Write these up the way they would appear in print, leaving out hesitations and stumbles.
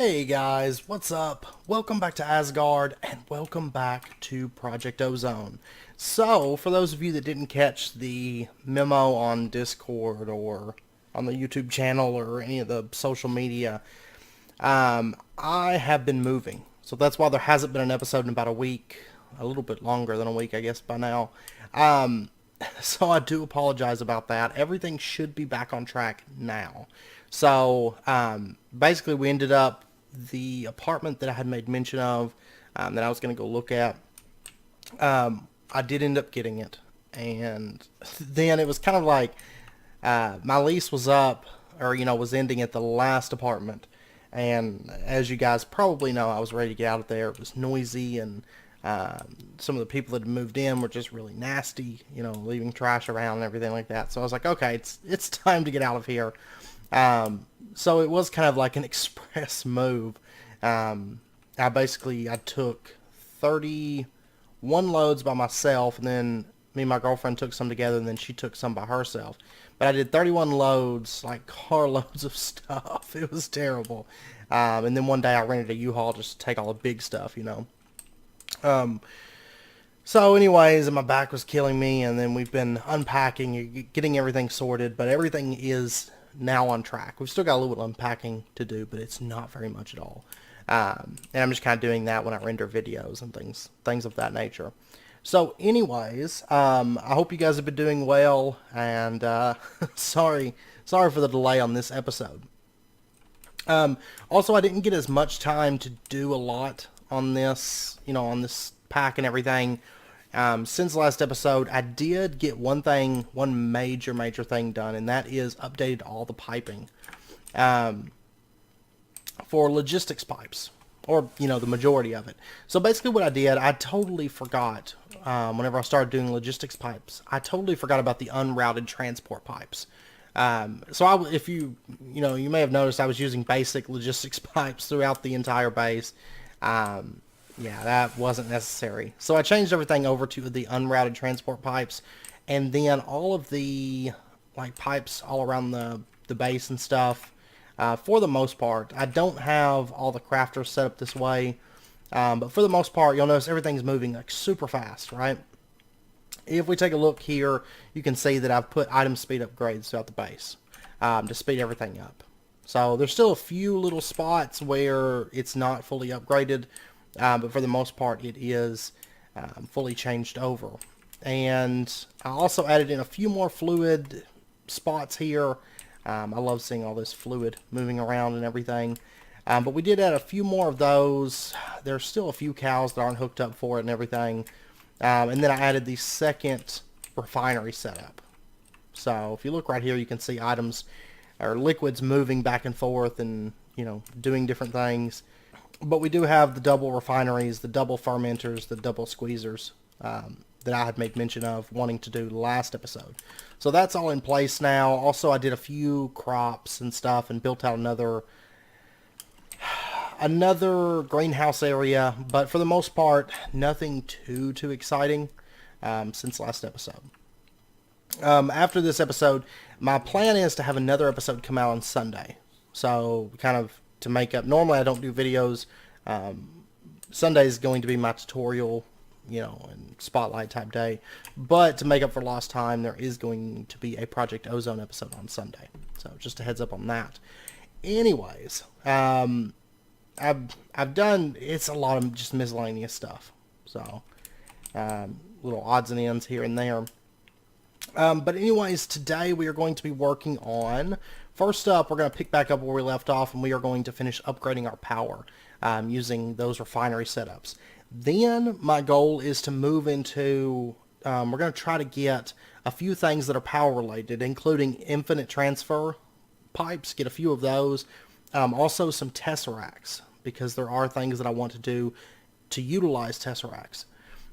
Hey guys, what's up? Welcome back to Asgard and welcome back to Project Ozone. So, for those of you that didn't catch the memo on Discord or on the YouTube channel or any of the social media, I have been moving. So that's why there hasn't been an episode in about a week, a little bit longer than a week I guess by now. Um, so I do apologize about that. Everything should be back on track now. So basically, we ended up the apartment that I had made mention of that I was going to go look at. I did end up getting it, and then it was kind of like my lease was up, or was ending at the last apartment. And as you guys probably know, I was ready to get out of there. It was noisy, and some of the people that had moved in were just really nasty, leaving trash around and everything like that. So I was like, okay, it's time to get out of here. So it was kind of like an express move. I took 31 loads by myself, and then me and my girlfriend took some together, and then she took some by herself. But I did 31 loads, like carloads of stuff. It was terrible. And then one day I rented a U-Haul just to take all the big stuff. So anyways, my back was killing me, and then we've been unpacking, getting everything sorted, but everything is now on track. We've still got a little unpacking to do, but it's not very much at all. And I'm just kind of doing that when I render videos and things of that nature. So anyways, I hope you guys have been doing well, and sorry for the delay on this episode. Also, I didn't get as much time to do a lot on this, on this pack and everything. Since the last episode, I did get one major thing done, and that is updated all the piping for logistics pipes, or, the majority of it. So basically what I did, I totally forgot, whenever I started doing logistics pipes, I totally forgot about the unrouted transport pipes. If you may have noticed I was using basic logistics pipes throughout the entire base. Yeah, that wasn't necessary. So I changed everything over to the unrouted transport pipes, and then all of the pipes all around the base and stuff. For the most part, I don't have all the crafters set up this way, but for the most part, you'll notice everything's moving super fast, right? If we take a look here, you can see that I've put item speed upgrades throughout the base to speed everything up. So there's still a few little spots where it's not fully upgraded, but for the most part it is fully changed over. And I also added in a few more fluid spots here. I love seeing all this fluid moving around and everything. But we did add a few more of those. There's still a few cows that aren't hooked up for it and everything. And then I added the second refinery setup. So if you look right here, you can see items or liquids moving back and forth and, doing different things. But we do have the double refineries, the double fermenters, the double squeezers that I had made mention of wanting to do last episode. So that's all in place now. Also, I did a few crops and stuff and built out another greenhouse area, but for the most part, nothing too exciting since last episode. After this episode, my plan is to have another episode come out on Sunday. So kind of to make up. Normally I don't do videos. Sunday is going to be my tutorial, and spotlight type day. But to make up for lost time, there is going to be a Project Ozone episode on Sunday. So just a heads up on that. Anyways, I've done, it's a lot of just miscellaneous stuff. So little odds and ends here and there. But anyways, today we are going to be working on, first up, we're going to pick back up where we left off, and we are going to finish upgrading our power using those refinery setups. Then my goal is to move into, we're going to try to get a few things that are power related, including infinite transfer pipes, get a few of those. Also some tesseracts, because there are things that I want to do to utilize tesseracts.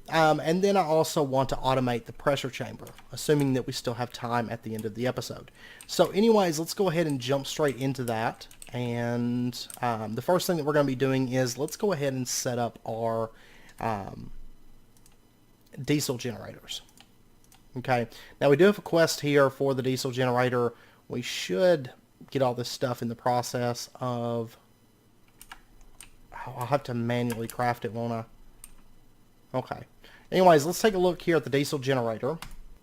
And then I also want to automate the pressure chamber, assuming that we still have time at the end of the episode. So anyways, let's go ahead and jump straight into that. And the first thing that we're going to be doing is let's go ahead and set up our diesel generators. Okay, now we do have a quest here for the diesel generator. We should get all this stuff in the process of Oh, I'll have to manually craft it, won't I? Okay. Anyways, let's take a look here at the diesel generator.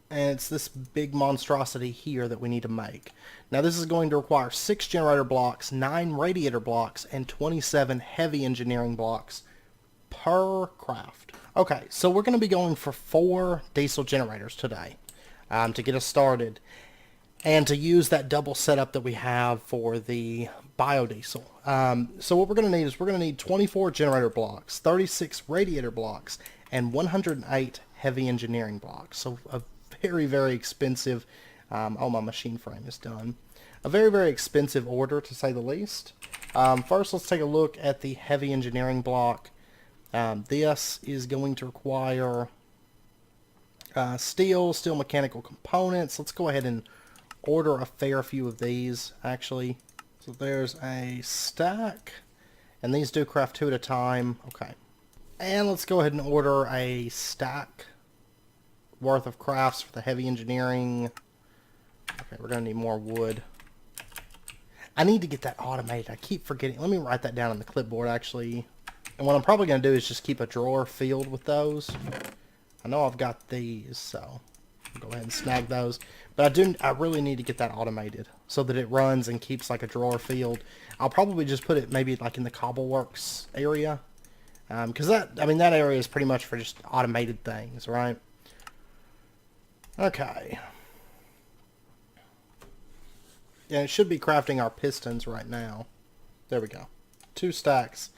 And it's this big monstrosity here that we need to make. Now this is going to require 6 generator blocks, 9 radiator blocks, and 27 heavy engineering blocks per craft. Okay, so we're going to be going for 4 diesel generators today to get us started, and to use that double setup that we have for the biodiesel. So what we're going to need is we're going to need 24 generator blocks, 36 radiator blocks, and 108 heavy engineering blocks. So a very, very expensive, oh, my machine frame is done. A very, very expensive order, to say the least. First, let's take a look at the heavy engineering block. This is going to require steel mechanical components. Let's go ahead and order a fair few of these, actually. So there's a stack, and these do craft 2 at a time. Okay. And let's go ahead and order a stack worth of crafts for the heavy engineering. Okay, we're going to need more wood. I need to get that automated. I keep forgetting. Let me write that down on the clipboard, actually. And what I'm probably going to do is just keep a drawer filled with those. I know I've got these, so I'll go ahead and snag those. But I really need to get that automated so that it runs and keeps like a drawer filled. I'll probably just put it maybe like in the Cobbleworks area. Because that area is pretty much for just automated things, right? Okay. Yeah, it should be crafting our pistons right now. There we go. 2 stacks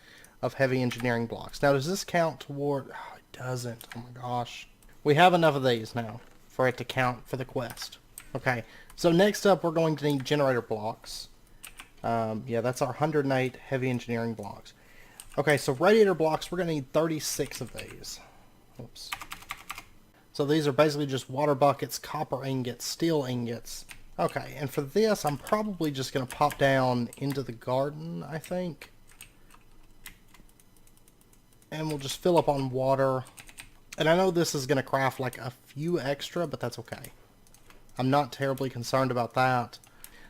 of heavy engineering blocks. Now, does this count toward... Oh, it doesn't. Oh my gosh. We have enough of these now for it to count for the quest. Okay, so next up we're going to need generator blocks. Yeah, that's our 108 heavy engineering blocks. Okay, so radiator blocks, we're going to need 36 of these. Oops. So these are basically just water buckets, copper ingots, steel ingots. Okay, and for this, I'm probably just going to pop down into the garden, I think. And we'll just fill up on water. And I know this is going to craft like a few extra, but that's okay. I'm not terribly concerned about that.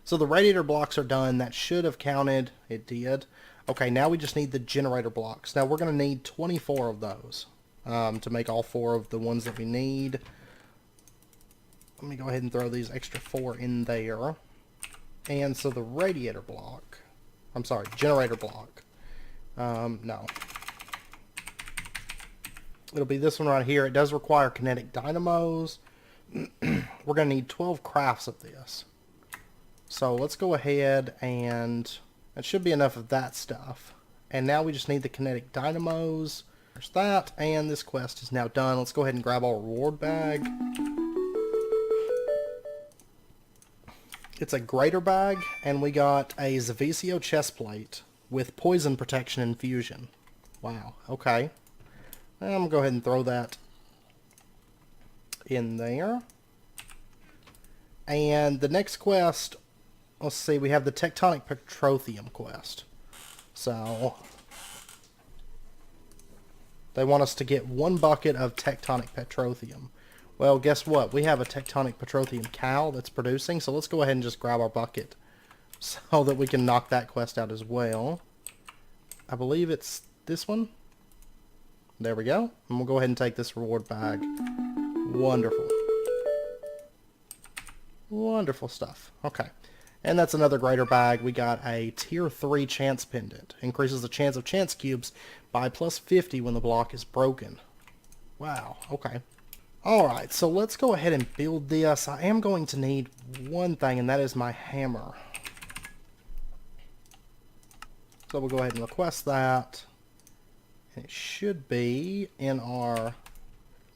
So the radiator blocks are done. That should have counted. It did. Okay, now we just need the generator blocks. Now we're going to need 24 of those to make all 4 of the ones that we need. Let me go ahead and throw these extra 4 in there. And so the radiator block, I'm sorry, generator block. No. It'll be this one right here. It does require kinetic dynamos. We're going to need 12 crafts of this. So let's go ahead, and that should be enough of that stuff. And now we just need the kinetic dynamos. There's that, and this quest is now done. Let's go ahead and grab our reward bag. It's a greater bag, and we got a Zavisio chestplate with poison protection infusion. Wow, okay. I'm going to go ahead and throw that in there. And the next quest, let's see, we have the Tectonic Petroleum quest. So, they want us to get 1 bucket of Tectonic Petroleum. Well, guess what? We have a Tectonic Petroleum cow that's producing, so let's go ahead and just grab our bucket so that we can knock that quest out as well. I believe it's this one. There we go. And we'll go ahead and take this reward bag. Wonderful. Wonderful stuff. Okay. And that's another greater bag. We got a tier 3 chance pendant. Increases the chance of chance cubes by plus 50 when the block is broken. Wow. Okay. Alright, so let's go ahead and build this. I am going to need one thing, and that is my hammer. So we'll go ahead and request that. And it should be in our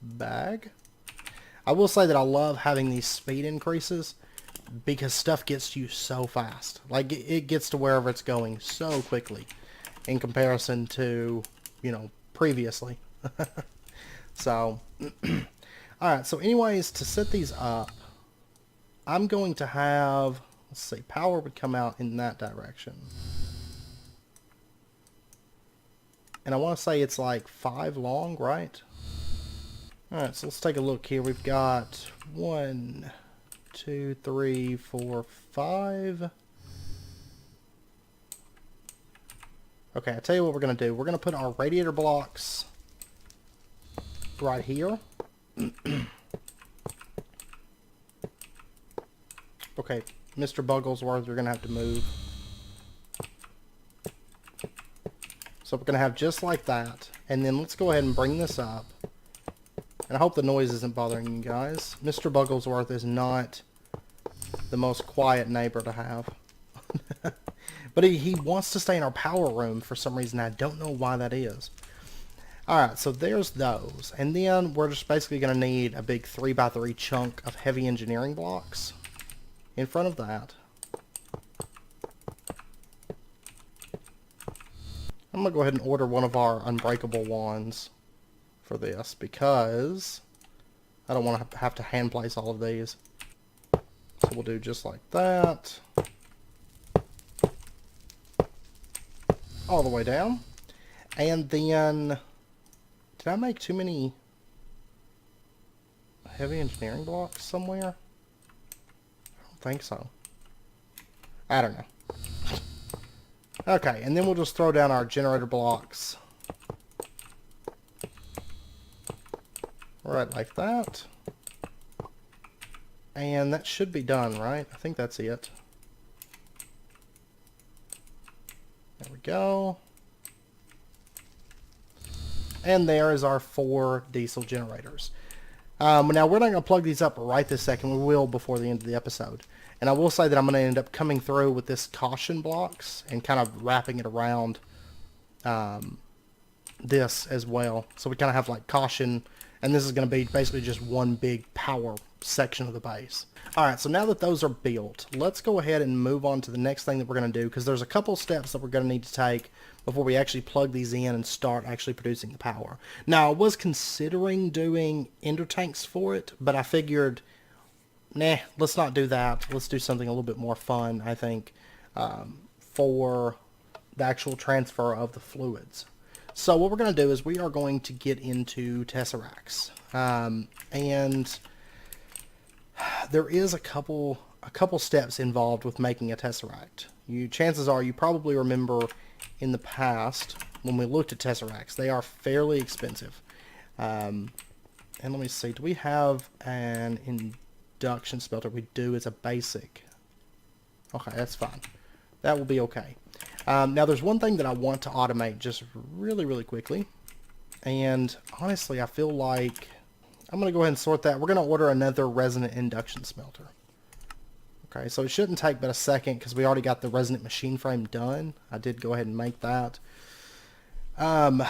bag. I will say that I love having these speed increases because stuff gets to you so fast. Like, it gets to wherever it's going so quickly in comparison to, you know, previously. So, alright, so anyways, to set these up, I'm going to have, let's see, power would come out in that direction. And I want to say it's like 5 long, right? Alright, so let's take a look here. We've got 1, 2, 3, 4, 5. Okay, I tell you what we're going to do. We're going to put our radiator blocks right here. Okay, Mr. Bugglesworth, you're going to have to move. So we're going to have just like that. And then let's go ahead and bring this up. And I hope the noise isn't bothering you guys. Mr. Bugglesworth is not the most quiet neighbor to have. But he wants to stay in our power room for some reason. I don't know why that is. Alright, so there's those. And then we're just basically going to need a big 3x3 chunk of heavy engineering blocks in front of that. I'm going to go ahead and order one of our unbreakable wands for this because I don't want to have to hand place all of these. So we'll do just like that. All the way down. And then, did I make too many heavy engineering blocks somewhere? I don't think so. I don't know. Okay, and then we'll just throw down our generator blocks. Right like that. And that should be done, right? I think that's it. There we go. And there is our 4 diesel generators. Now, we're not going to plug these up right this second. We will before the end of the episode. And I will say that I'm going to end up coming through with this caution blocks and kind of wrapping it around this as well. So we kind of have like caution, and this is going to be basically just one big power section of the base. Alright, so now that those are built, let's go ahead and move on to the next thing that we're going to do, because there's a couple steps that we're going to need to take before we actually plug these in and start actually producing the power. Now, I was considering doing ender tanks for it, but I figured, nah, let's not do that. Let's do something a little bit more fun, I think, for the actual transfer of the fluids. So what we're going to do is we are going to get into tesseracts. And there is a couple steps involved with making a tesseract. Chances are you probably remember in the past when we looked at tesseracts, they are fairly expensive. And let me see, do we have an induction smelter? We do. It's a basic. Okay, that's fine. That will be okay. Now there's one thing that I want to automate just really quickly, and honestly I feel like I'm going to go ahead and sort that. We're going to order another resonant induction smelter. Okay, so it shouldn't take but a second because we already got the resonant machine frame done. I did go ahead and make that. And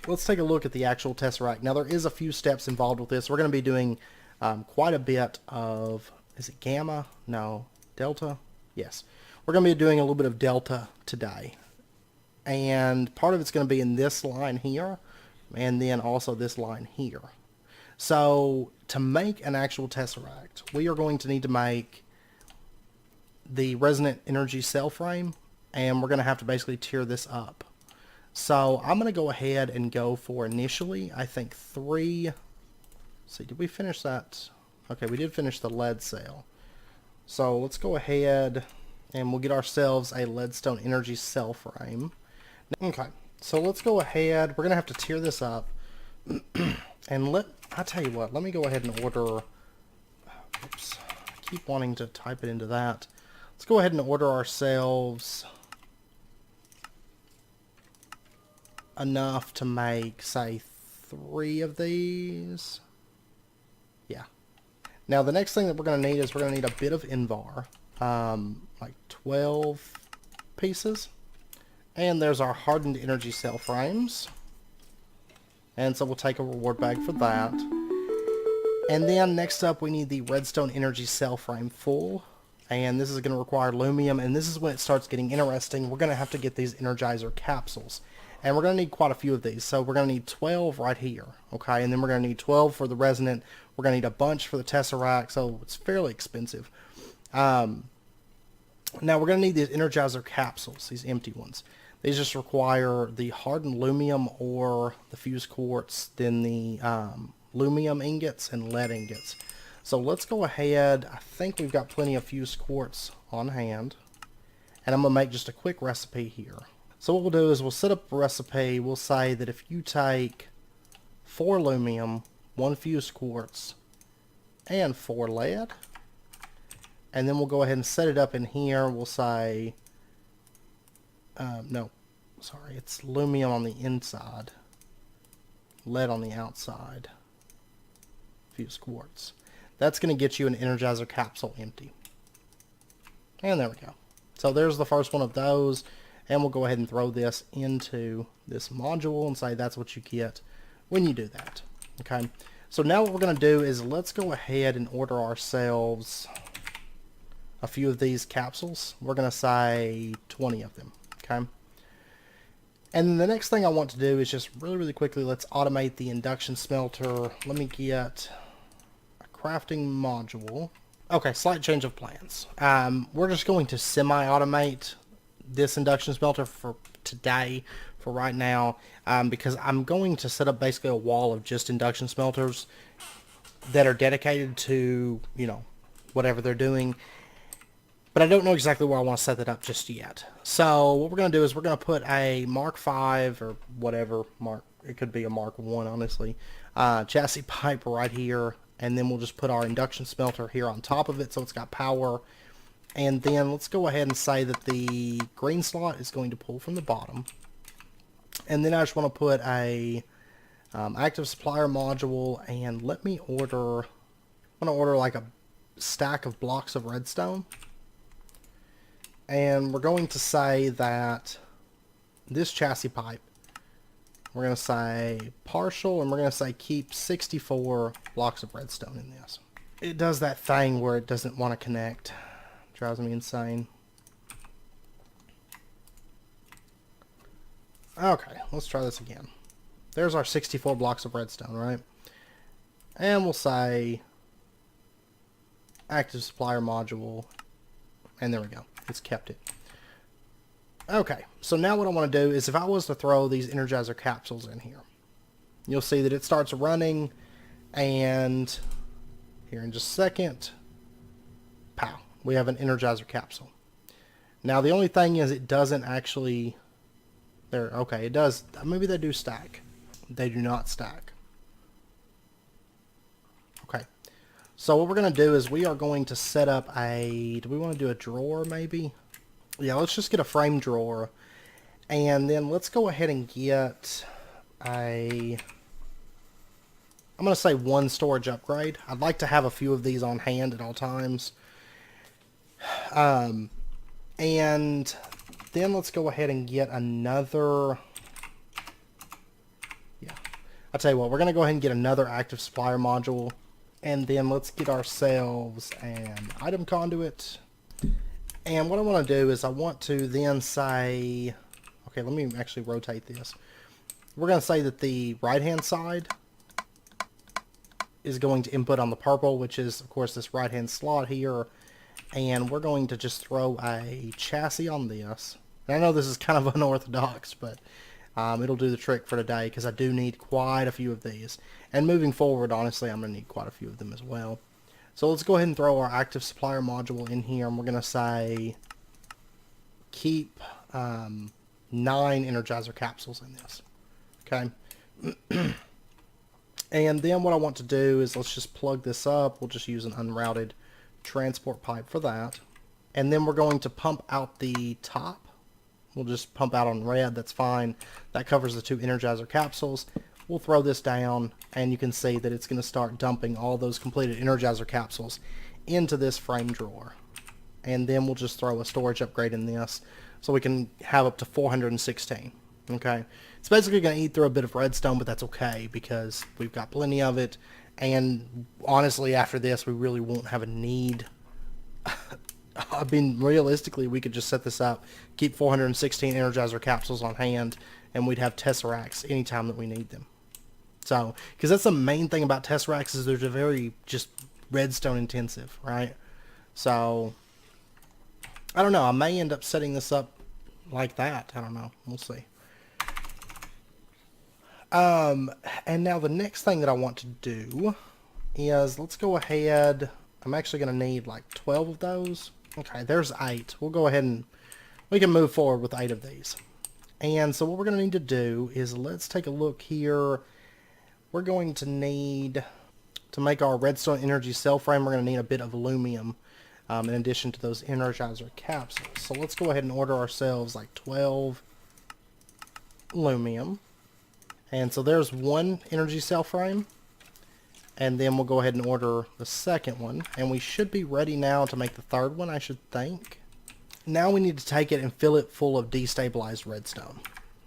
let's take a look at the actual tesseract. Now there is a few steps involved with this. We're going to be doing quite a bit of, is it gamma? No, delta? Yes. We're going to be doing a little bit of delta today. And part of it's going to be in this line here, and then also this line here. So to make an actual tesseract, we are going to need to make the resonant energy cell frame, and we're going to have to basically tear this up. So I'm going to go ahead and go for initially, I think 3. Let's see, did we finish that? Okay, we did finish the lead cell. So let's go ahead and we'll get ourselves a leadstone energy cell frame. Okay, so let's go ahead. We're going to have to tear this up. And I tell you what, let me go ahead and order, oops, I keep wanting to type it into that. Let's go ahead and order ourselves enough to make, say, 3 of these. Yeah. Now the next thing that we're going to need is we're going to need a bit of Invar, like 12 pieces. And there's our hardened energy cell frames. And so we'll take a reward bag for that. And then next up we need the redstone energy cell frame full. And this is going to require lumium, and this is when it starts getting interesting. We're going to have to get these energizer capsules. And we're going to need quite a few of these. So we're going to need 12 right here. Okay, and then we're going to need 12 for the resonant. We're going to need a bunch for the tesseract, so it's fairly expensive. Now we're going to need these energizer capsules, these empty ones. These just require the hardened lumium or the fused quartz, then the lumium ingots and lead ingots. So let's go ahead. I think we've got plenty of fused quartz on hand. And I'm going to make just a quick recipe here. So what we'll do is we'll set up a recipe. We'll say that if you take 4 aluminum, 1 fused quartz, and 4 lead, and then we'll go ahead and set it up in here. We'll say, no, sorry, it's aluminum on the inside, lead on the outside, fused quartz. That's going to get you an Energizer capsule empty. And there we go. So there's the first one of those. And we'll go ahead and throw this into this module and say that's what you get when you do that. Okay. So now what we're going to do is let's go ahead and order ourselves a few of these capsules. We're going to say 20 of them. Okay. And then the next thing I want to do is just really quickly, let's automate the induction smelter. Let me get a crafting module. Okay, slight change of plans. We're just going to semi-automate this induction smelter for today, for right now, because I'm going to set up basically a wall of just induction smelters that are dedicated to, you know, whatever they're doing. But I don't know exactly where I want to set that up just yet. So what we're going to do is we're going to put a Mark 5 or whatever, it could be a Mark 1, honestly, chassis pipe right here. And then we'll just put our induction smelter here on top of it so it's got power. And then let's go ahead and say that the green slot is going to pull from the bottom. And then I just want to put a active supplier module, and let me order, I'm going to order like a stack of blocks of redstone. And we're going to say that this chassis pipe, we're going to say partial, and we're going to say keep 64 blocks of redstone in this. It does that thing where it doesn't want to connect. Drives me insane. Okay, let's try this again. There's our 64 blocks of redstone, right? And we'll say active supplier module, and there we go. It's kept it. Okay, so now what I want to do is if I was to throw these Energizer capsules in here, you'll see that it starts running, and here in just a second, pow, we have an Energizer capsule. Now the only thing is it doesn't actually, okay, it does, maybe they do stack. They do not stack. Okay, so what we're going to do is we are going to set up do we want to do a drawer maybe? Yeah, let's just get a frame drawer, and then let's go ahead and get I'm going to say 1 storage upgrade. I'd like to have a few of these on hand at all times. And then let's go ahead and get another, yeah, I'll tell you what, we're going to go ahead and get another active supplier module, and then let's get ourselves an item conduit. And what I want to do is I want to then say, okay, let me actually rotate this. We're going to say that the right-hand side is going to input on the purple, which is, of course, this right-hand slot here. And we're going to just throw a chassis on this. And I know this is kind of unorthodox, but it'll do the trick for today because I do need quite a few of these. And moving forward, honestly, I'm going to need quite a few of them as well. So let's go ahead and throw our active supplier module in here, and we're going to say keep 9 Energizer capsules in this. Okay. And then what I want to do is let's just plug this up. We'll just use an unrouted transport pipe for that. And then we're going to pump out the top. We'll just pump out on red. That's fine. That covers the 2 Energizer capsules. We'll throw this down, and you can see that it's going to start dumping all those completed Energizer capsules into this frame drawer. And then we'll just throw a storage upgrade in this so we can have up to 416. Okay, it's basically going to eat through a bit of redstone, but that's okay because we've got plenty of it. And honestly, after this, we really won't have a need. I mean, realistically, we could just set this up, keep 416 Energizer capsules on hand, and we'd have Tesseracts anytime that we need them. So, because that's the main thing about Tesseracts is they're very just redstone intensive, right? So, I don't know. I may end up setting this up like that. I don't know. We'll see. And now the next thing that I want to do is, let's go ahead. I'm actually going to need like 12 of those. Okay, there's 8. We'll go ahead and we can move forward with 8 of these. And so what we're going to need to do is, let's take a look here. We're going to need, to make our redstone energy cell frame, we're going to need a bit of aluminum in addition to those energizer capsules. So let's go ahead and order ourselves like 12 aluminum. And so there's one energy cell frame. And then we'll go ahead and order the second one. And we should be ready now to make the third one, I should think. Now we need to take it and fill it full of destabilized redstone.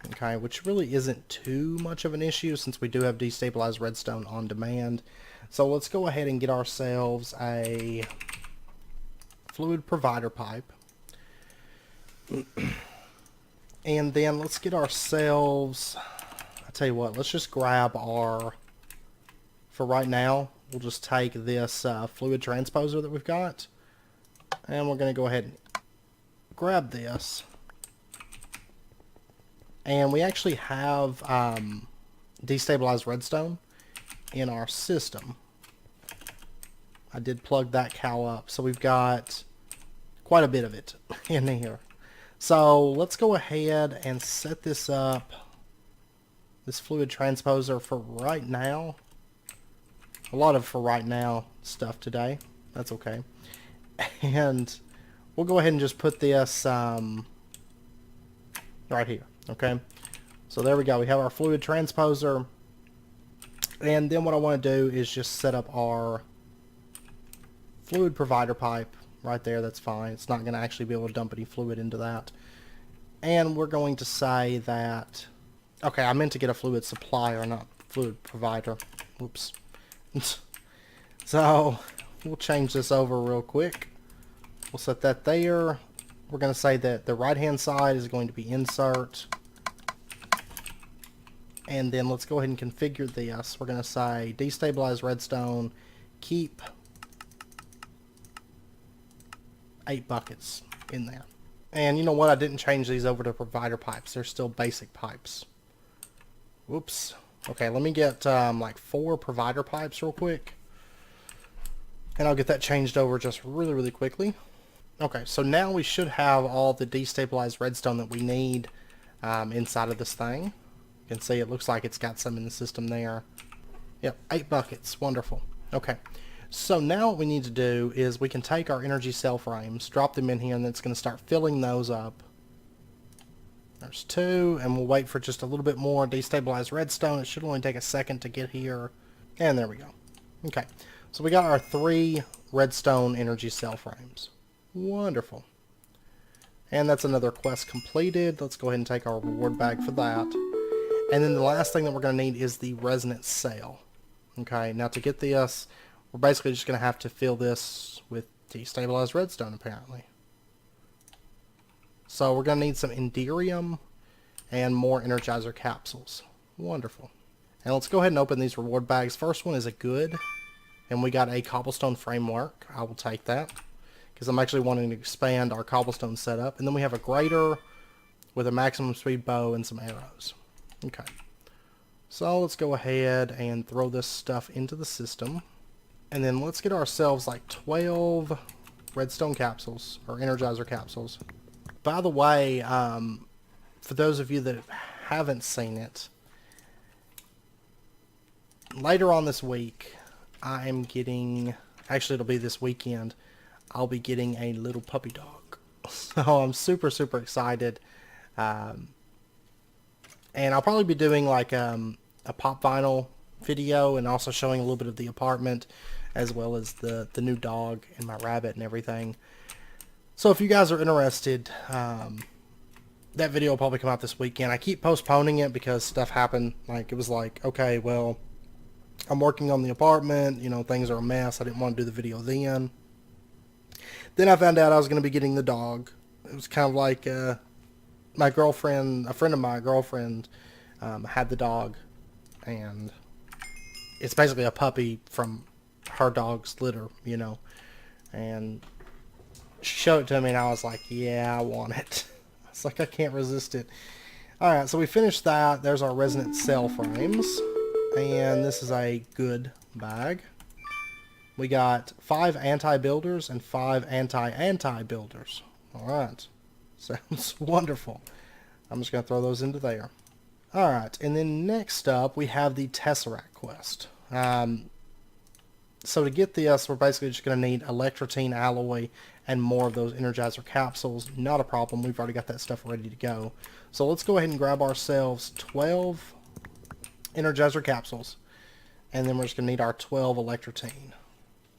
Okay, which really isn't too much of an issue since we do have destabilized redstone on demand. So let's go ahead and get ourselves a fluid provider pipe. And then let's get ourselves, I'll tell you what, let's just grab our, for right now, we'll just take this fluid transposer that we've got. And we're going to go ahead and grab this. And we actually have destabilized redstone in our system. I did plug that cow up, so we've got quite a bit of it in here. So let's go ahead and set this up, this fluid transposer, for right now. A lot of for right now stuff today. That's okay. And we'll go ahead and just put this right here. Okay. So there we go. We have our fluid transposer. And then what I want to do is just set up our fluid provider pipe right there. That's fine. It's not going to actually be able to dump any fluid into that. And we're going to say that, okay, I meant to get a fluid supplier, not fluid provider. Oops. So we'll change this over real quick. We'll set that there. We're going to say that the right hand side is going to be insert. And then let's go ahead and configure this. We're going to say destabilize redstone, keep 8 buckets in there. And you know what? I didn't change these over to provider pipes. They're still basic pipes. Whoops. Okay, let me get like 4 provider pipes real quick. And I'll get that changed over just really, really quickly. Okay, so now we should have all the destabilized redstone that we need inside of this thing. You can see it looks like it's got some in the system there. Yep, 8 buckets. Wonderful. Okay, so now what we need to do is we can take our energy cell frames, drop them in here, and it's going to start filling those up. There's 2, and we'll wait for just a little bit more destabilized redstone. It should only take a second to get here. And there we go. Okay, so we got our 3 redstone energy cell frames. Wonderful. And that's another quest completed. Let's go ahead and take our reward bag for that. And then the last thing that we're going to need is the resonant cell. Okay, now to get this, we're basically just going to have to fill this with destabilized redstone, apparently. So we're going to need some Enderium and more Energizer capsules. Wonderful. And let's go ahead and open these reward bags. First one is a good, and we got a cobblestone framework. I will take that, because I'm actually wanting to expand our cobblestone setup. And then we have a grater with a maximum speed bow and some arrows. Okay. So let's go ahead and throw this stuff into the system. And then let's get ourselves like 12 redstone capsules, or Energizer capsules. By the way, for those of you that haven't seen it, later on this week, I am getting, actually it'll be this weekend, I'll be getting a little puppy dog. So I'm super, super excited. And I'll probably be doing like a pop vinyl video and also showing a little bit of the apartment as well as the new dog and my rabbit and everything. So if you guys are interested, that video will probably come out this weekend. I keep postponing it because stuff happened. Like, it was like, okay, well, I'm working on the apartment, you know, things are a mess. I didn't want to do the video then. Then I found out I was going to be getting the dog. It was kind of like my girlfriend, a friend of my girlfriend, had the dog, and it's basically a puppy from her dog's litter, you know, and she showed it to me, and I was like, yeah, I want it. It's like, I can't resist it. Alright, so we finished that. There's our resonant cell frames, and this is a good bag. We got 5 anti-builders and 5 anti-anti-builders. Alright. Sounds wonderful. I'm just going to throw those into there. Alright, and then next up we have the Tesseract quest. So to get this, we're basically just going to need electrotine alloy and more of those Energizer capsules. Not a problem. We've already got that stuff ready to go. So let's go ahead and grab ourselves 12 Energizer capsules. And then we're just going to need our 12 electrotine.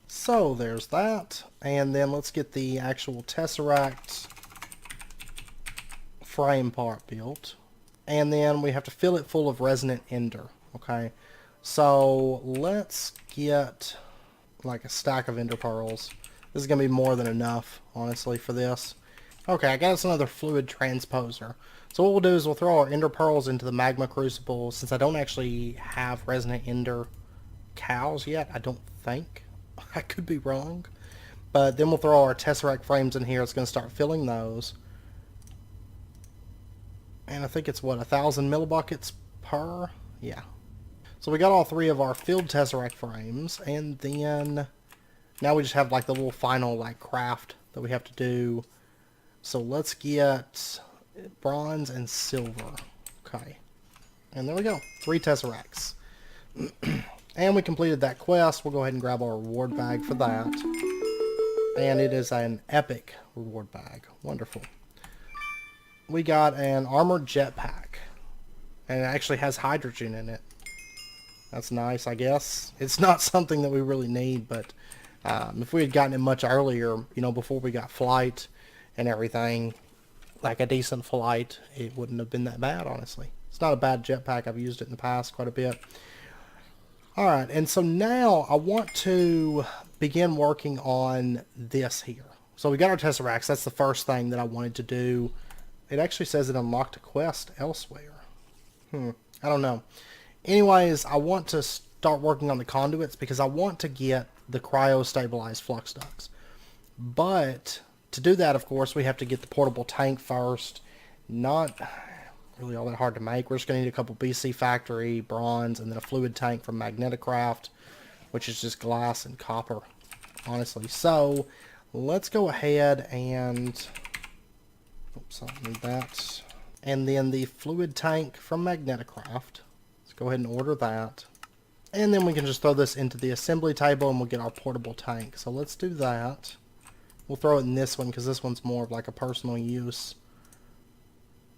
So there's that. And then let's get the actual Tesseract frame part built. And then we have to fill it full of resonant ender. Okay. So let's get like a stack of ender pearls. This is going to be more than enough, honestly, for this. Okay, I got us another fluid transposer. So what we'll do is we'll throw our ender pearls into the magma crucible. Since I don't actually have resonant ender cows yet, I don't think. I could be wrong. But then we'll throw our Tesseract frames in here. It's going to start filling those. And I think it's, what, 1,000 millibuckets per? Yeah. So we got all 3 of our filled Tesseract frames, and then now we just have like the little final like craft that we have to do. So let's get bronze and silver. Okay. And there we go. 3 Tesseracts. And we completed that quest. We'll go ahead and grab our reward bag for that. And it is an epic reward bag. Wonderful. We got an armored jetpack. And it actually has hydrogen in it. That's nice, I guess. It's not something that we really need, but if we had gotten it much earlier, you know, before we got flight and everything, like a decent flight, it wouldn't have been that bad, honestly. It's not a bad jetpack. I've used it in the past quite a bit. Alright, and so now I want to begin working on this here. So we got our Tesseracts. That's the first thing that I wanted to do. It actually says it unlocked a quest elsewhere. I don't know. Anyways, I want to start working on the conduits because I want to get the cryo-stabilized flux ducts. But to do that, of course, we have to get the portable tank first. Not really all that hard to make. We're just going to need a couple BC Factory, bronze, and then a fluid tank from Magneticraft, which is just glass and copper, honestly. So let's go ahead and... Oops, I don't need that. And then the fluid tank from Magneticraft. Go ahead and order that. And then we can just throw this into the assembly table and we'll get our portable tank. So let's do that. We'll throw it in this one because this one's more of like a personal use.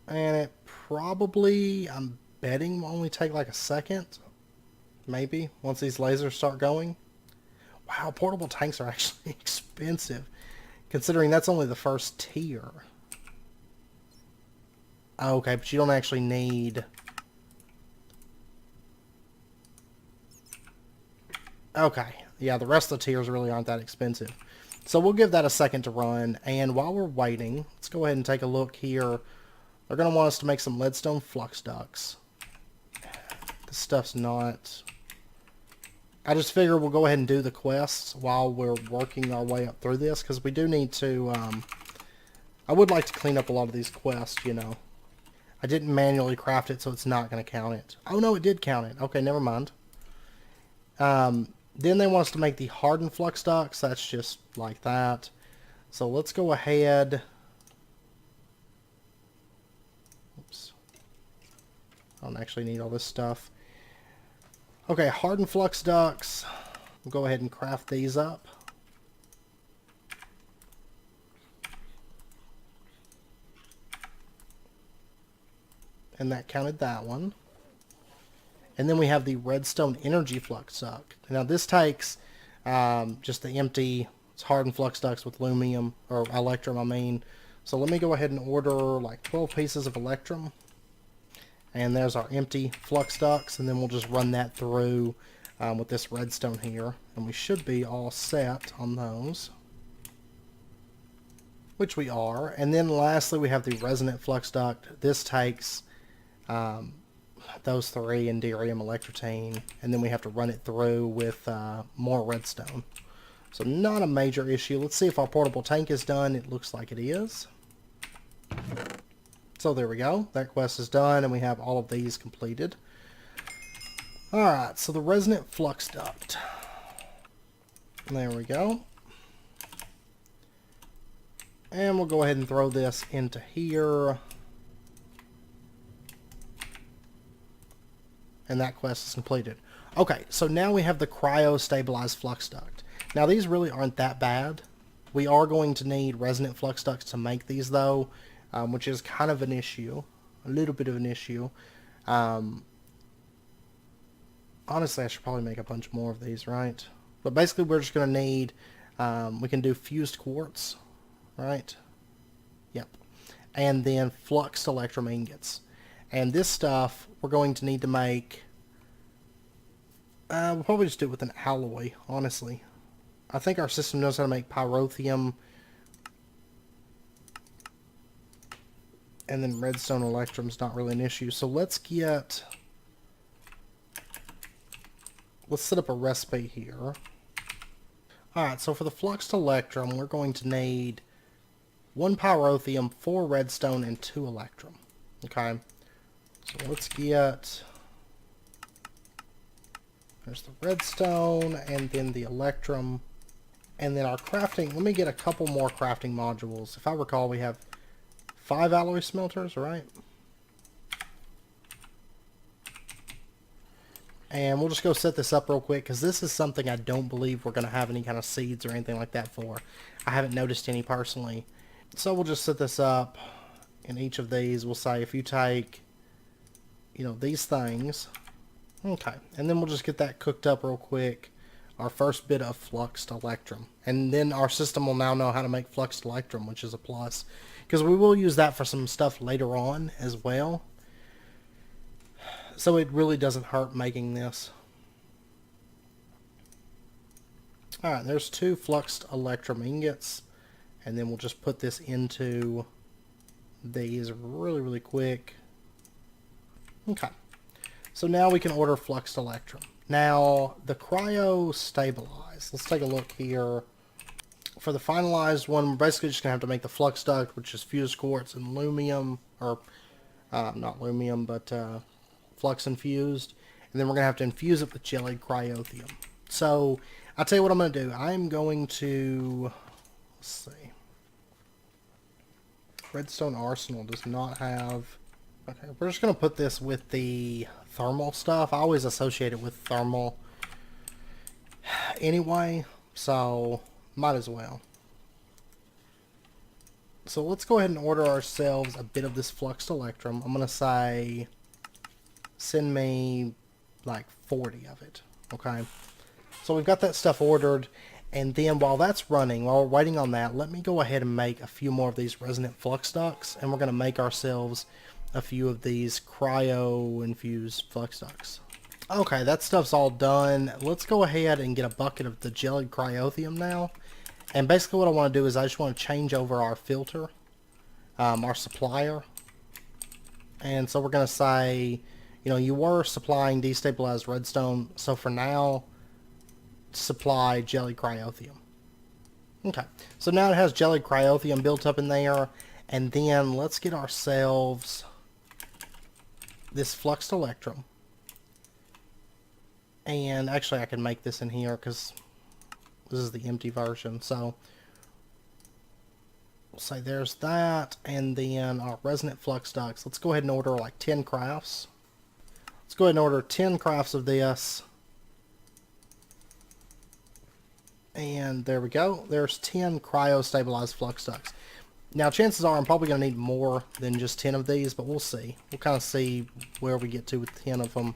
And it probably, I'm betting, will only take like a second. Maybe, once these lasers start going. Wow, portable tanks are actually expensive. Considering that's only the first tier. Okay, but you don't actually need... Okay, yeah, the rest of the tiers really aren't that expensive. So we'll give that a second to run, and while we're waiting, let's go ahead and take a look here. They're going to want us to make some leadstone flux ducts. This stuff's not... I just figure we'll go ahead and do the quests while we're working our way up through this, because we do need to... I would like to clean up a lot of these quests, you know. I didn't manually craft it, so it's not going to count it. Oh, no, it did count it. Okay, never mind. Then they want us to make the hardened flux ducts. That's just like that. So let's go ahead. Oops. I don't actually need all this stuff. Okay, hardened flux ducts. We'll go ahead and craft these up. And that counted that one. And then we have the redstone energy flux duct. Now this takes just the empty, it's hardened flux ducts with lumium, or electrum I mean. So let me go ahead and order like 12 pieces of electrum. And there's our empty flux ducts, and then we'll just run that through with this redstone here. And we should be all set on those. Which we are. And then lastly we have the resonant flux duct. This takes... those 3, Enderium, Electrotine, and then we have to run it through with more redstone. So not a major issue. Let's see if our portable tank is done. It looks like it is. So there we go. That quest is done, and we have all of these completed. Alright, so the resonant flux duct. There we go. And we'll go ahead and throw this into here. And that quest is completed. Okay, so now we have the cryo-stabilized flux duct. Now these really aren't that bad. We are going to need resonant flux ducts to make these though, which is kind of an issue. A little bit of an issue. Honestly, I should probably make a bunch more of these, right? But basically we're just going to need, we can do fused quartz, right? Yep. And then fluxed electrum ingots. And this stuff we're going to need to make, we'll probably just do it with an alloy, honestly. I think our system knows how to make pyrotheum. And then redstone electrum's not really an issue. So let's set up a recipe here. Alright, so for the fluxed electrum, we're going to need 1 pyrotheum, 4 redstone, and 2 electrum. Okay. So let's get... There's the redstone, and then the electrum. And then our crafting... Let me get a couple more crafting modules. If I recall, we have 5 alloy smelters, right? And we'll just go set this up real quick, because this is something I don't believe we're going to have any kind of seeds or anything like that for. I haven't noticed any personally. So we'll just set this up. In each of these, we'll say if you take, you know, these things. Okay. And then we'll just get that cooked up real quick. Our first bit of fluxed electrum. And then our system will now know how to make fluxed electrum, which is a plus. Because we will use that for some stuff later on as well. So it really doesn't hurt making this. Alright, there's 2 fluxed electrum ingots. And then we'll just put this into these really, really quick. Okay. So now we can order fluxed electrum. Now, the cryo stabilized. Let's take a look here. For the finalized one, we're basically just going to have to make the flux duct, which is fused quartz and lumium, or not lumium, but flux infused. And then we're going to have to infuse it with jellied cryothium. So, I'll tell you what I'm going to do. I'm going to, let's see. Redstone Arsenal does not have... Okay, we're just going to put this with the thermal stuff. I always associate it with thermal anyway, so might as well. So let's go ahead and order ourselves a bit of this fluxed electrum. I'm going to say send me like 40 of it, okay? So we've got that stuff ordered, and then while that's running, while we're waiting on that, let me go ahead and make a few more of these resonant flux ducts, and we're going to make ourselves a few of these cryo-infused flux ducts. Okay, that stuff's all done. Let's go ahead and get a bucket of the jellied cryothium now. And basically what I want to do is I just want to change over our filter, our supplier. And so we're going to say, you know, you were supplying destabilized redstone, so for now, supply jellied cryothium. Okay, so now it has jellied cryothium built up in there. And then let's get ourselves this fluxed electrum. And actually I can make this in here because this is the empty version. So we'll say there's that, and then our resonant flux ducts. Let's go ahead and order like 10 crafts. Let's go ahead and order 10 crafts of this. And there we go. There's 10 cryo-stabilized flux ducts. Now, chances are I'm probably going to need more than just 10 of these, but we'll see. We'll kind of see where we get to with 10 of them,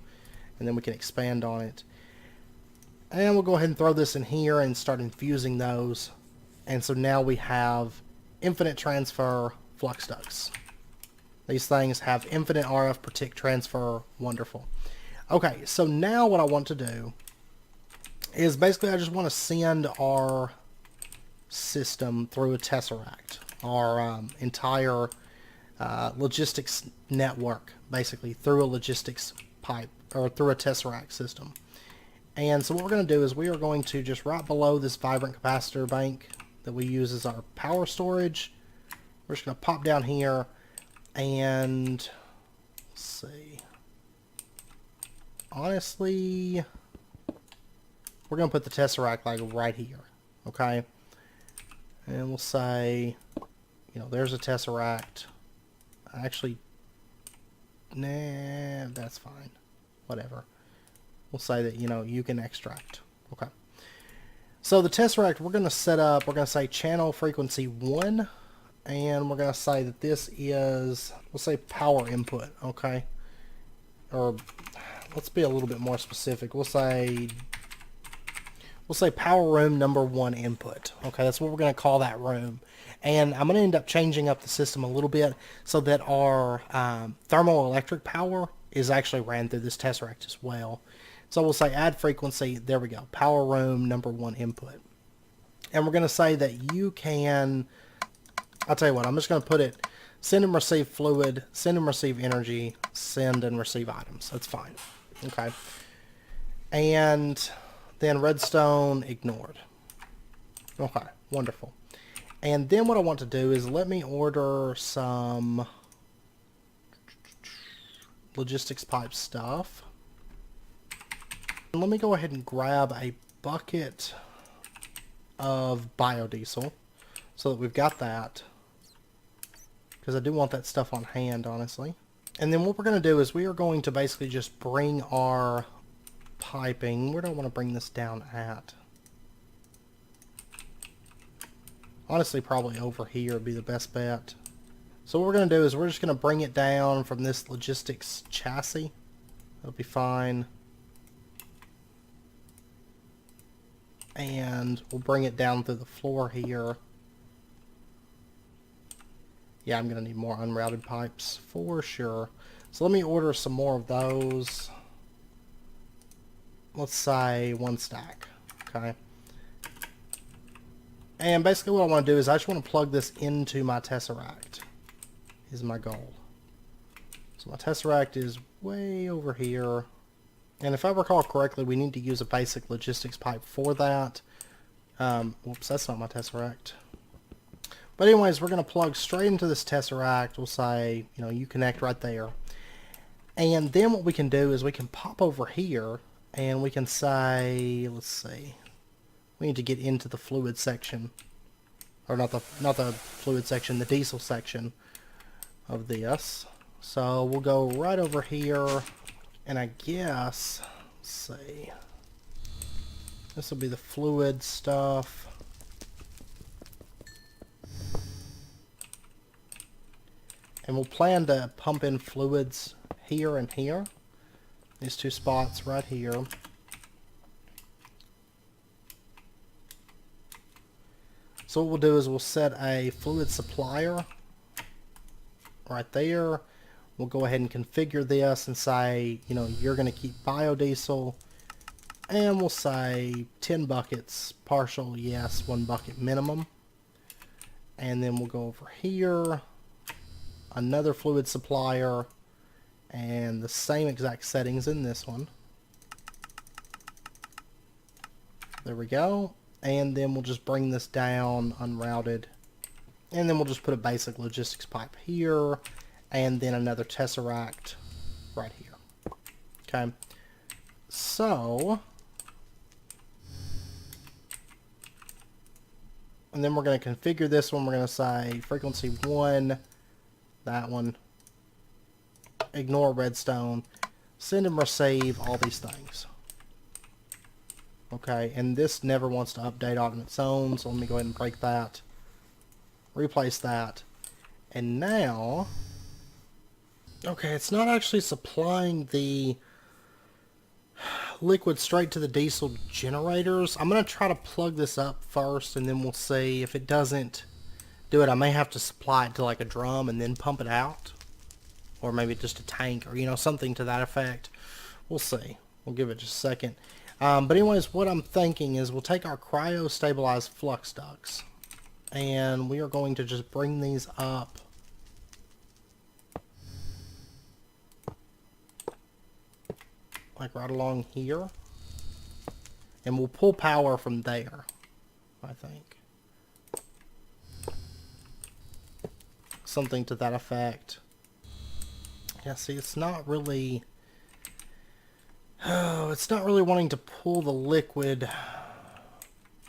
and then we can expand on it. And we'll go ahead and throw this in here and start infusing those. And so now we have infinite transfer flux ducts. These things have infinite RF per tick transfer. Wonderful. Okay, so now what I want to do is basically I just want to send our system through a tesseract. Our entire logistics network, basically, through a logistics pipe, or through a tesseract system. And so what we're going to do is we are going to just right below this vibrant capacitor bank that we use as our power storage, we're just going to pop down here and let's see. Honestly, we're going to put the Tesseract like right here. Okay. And we'll say, you know, there's a Tesseract. Actually, nah, that's fine. Whatever. We'll say that, you know, you can extract. Okay. So the Tesseract, we're going to set up, we're going to say channel frequency 1. And we're going to say that this is, we'll say power input. Okay. Or let's be a little bit more specific. We'll say power room number 1 input. Okay, that's what we're going to call that room. And I'm going to end up changing up the system a little bit so that our thermoelectric power is actually ran through this Tesseract as well. So we'll say add frequency. There we go. Power room number 1 input. And we're going to say that you can, I'll tell you what, I'm just going to put it, send and receive fluid, send and receive energy, send and receive items. That's fine. Okay. And then redstone ignored. Okay, wonderful. And then what I want to do is let me order some logistics pipe stuff. And let me go ahead and grab a bucket of biodiesel so that we've got that. Because I do want that stuff on hand, honestly. And then what we're going to do is we are going to basically just bring our piping. Where do I want to bring this down at? Honestly, probably over here would be the best bet. So what we're going to do is we're just going to bring it down from this logistics chassis. That'll be fine. And we'll bring it down through the floor here. Yeah, I'm going to need more unrouted pipes for sure. So let me order some more of those. Let's say 1 stack. Okay. And basically what I want to do is I just want to plug this into my Tesseract. Is my goal. So my Tesseract is way over here. And if I recall correctly, we need to use a basic logistics pipe for that. Whoops, that's not my Tesseract. But anyways, we're going to plug straight into this Tesseract. We'll say, you know, you connect right there. And then what we can do is we can pop over here and we can say, let's see. We need to get into the fluid section. Or not the fluid section, the diesel section of this. So we'll go right over here. And I guess, let's see. This will be the fluid stuff. And we'll plan to pump in fluids here and here. These 2 spots right here. So what we'll do is we'll set a fluid supplier right there. We'll go ahead and configure this and say, you know, you're going to keep biodiesel. And we'll say 10 buckets, partial, yes, 1 bucket minimum. And then we'll go over here. Another fluid supplier, and the same exact settings in this one. There we go. And then we'll just bring this down unrouted. And then we'll just put a basic logistics pipe here, and then another Tesseract right here. Okay. So, and then we're going to configure this one. We're going to say frequency 1. That one. Ignore redstone. Send and receive all these things. Okay, and this never wants to update on its own, so let me go ahead and break that. Replace that. And now, okay, it's not actually supplying the liquid straight to the diesel generators. I'm going to try to plug this up first, and then we'll see. If it doesn't do it, I may have to supply it to like a drum and then pump it out, or maybe just a tank, or you know, something to that effect. We'll see. We'll give it just a second. But anyways, what I'm thinking is we'll take our cryo stabilized flux ducts and we are going to just bring these up like right along here, and we'll pull power from there, I think. Something to that effect. Yeah, see, it's not really... Oh, it's not really wanting to pull the liquid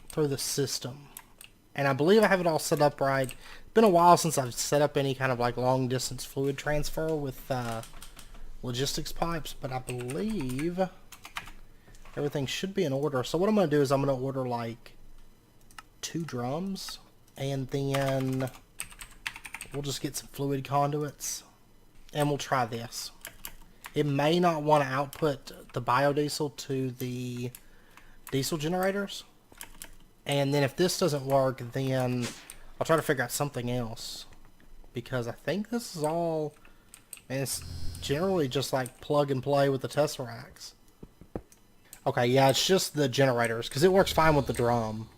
through the system. And I believe I have it all set up right. It's been a while since I've set up any kind of like long distance fluid transfer with logistics pipes, but I believe everything should be in order. So what I'm going to do is I'm going to order like 2 drums, and then we'll just get some fluid conduits, and we'll try this. It may not want to output the biodiesel to the diesel generators. And then if this doesn't work, then I'll try to figure out something else. Because I think this is all... And it's generally just like plug and play with the Tesseracts. Okay, yeah, it's just the generators. Because it works fine with the drum.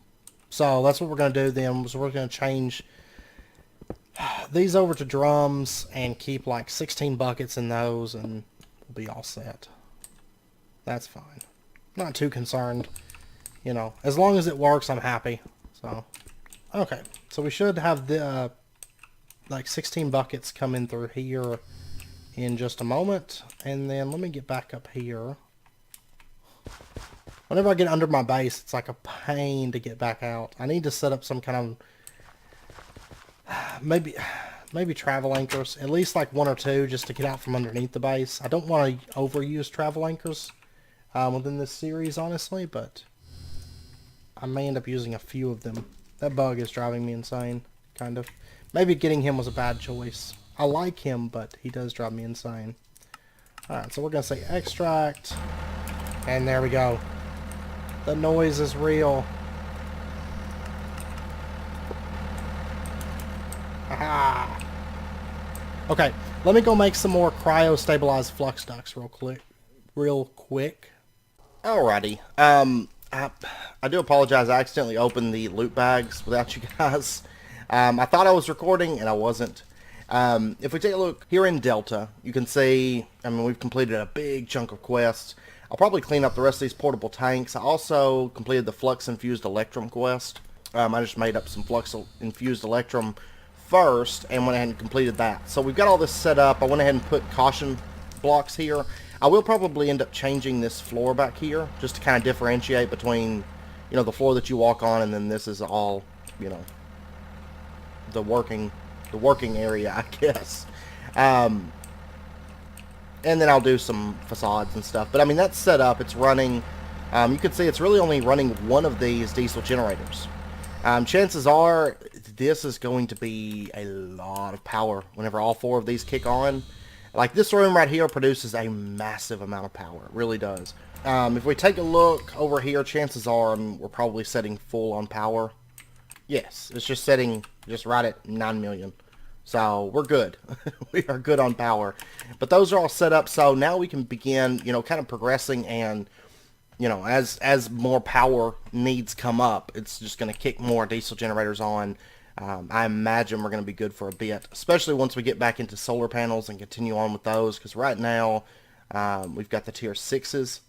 So that's what we're going to do then. So we're going to change these over to drums and keep like 16 buckets in those. And we'll be all set. That's fine. Not too concerned. You know, as long as it works, I'm happy. So, okay. So we should have the like 16 buckets coming through here in just a moment. And then let me get back up here. Whenever I get under my base, it's like a pain to get back out. I need to set up some kind of maybe travel anchors, at least like 1 or 2, just to get out from underneath the base. I don't want to overuse travel anchors within this series, honestly, but I may end up using a few of them. That bug is driving me insane, kind of. Maybe getting him was a bad choice. I like him, but he does drive me insane. Alright, so we're going to say extract. And there we go. The noise is real. Aha! Okay, let me go make some more cryo-stabilized flux ducts real quick. Alrighty. I do apologize. I accidentally opened the loot bags without you guys. I thought I was recording, and I wasn't. If we take a look here in Delta, you can see, I mean, we've completed a big chunk of quests. I'll probably clean up the rest of these portable tanks. I also completed the flux-infused electrum quest. I just made up some flux-infused electrum first, and went ahead and completed that. So we've got all this set up. I went ahead and put caution blocks here. I will probably end up changing this floor back here, just to kind of differentiate between, you know, the floor that you walk on, and then this is all, you know, the working area, I guess. And then I'll do some facades and stuff. But I mean, that's set up. It's running. You can see it's really only running one of these diesel generators. Chances are this is going to be a lot of power whenever all 4 of these kick on. Like this room right here produces a massive amount of power. It really does. If we take a look over here, chances are we're probably setting full on power. Yes, it's just setting just right at 9 million. So we're good. We are good on power. But those are all set up, so now we can begin, you know, kind of progressing, and, you know, as more power needs come up, it's just going to kick more diesel generators on. I imagine we're going to be good for a bit, especially once we get back into solar panels and continue on with those, because right now we've got the tier 6s,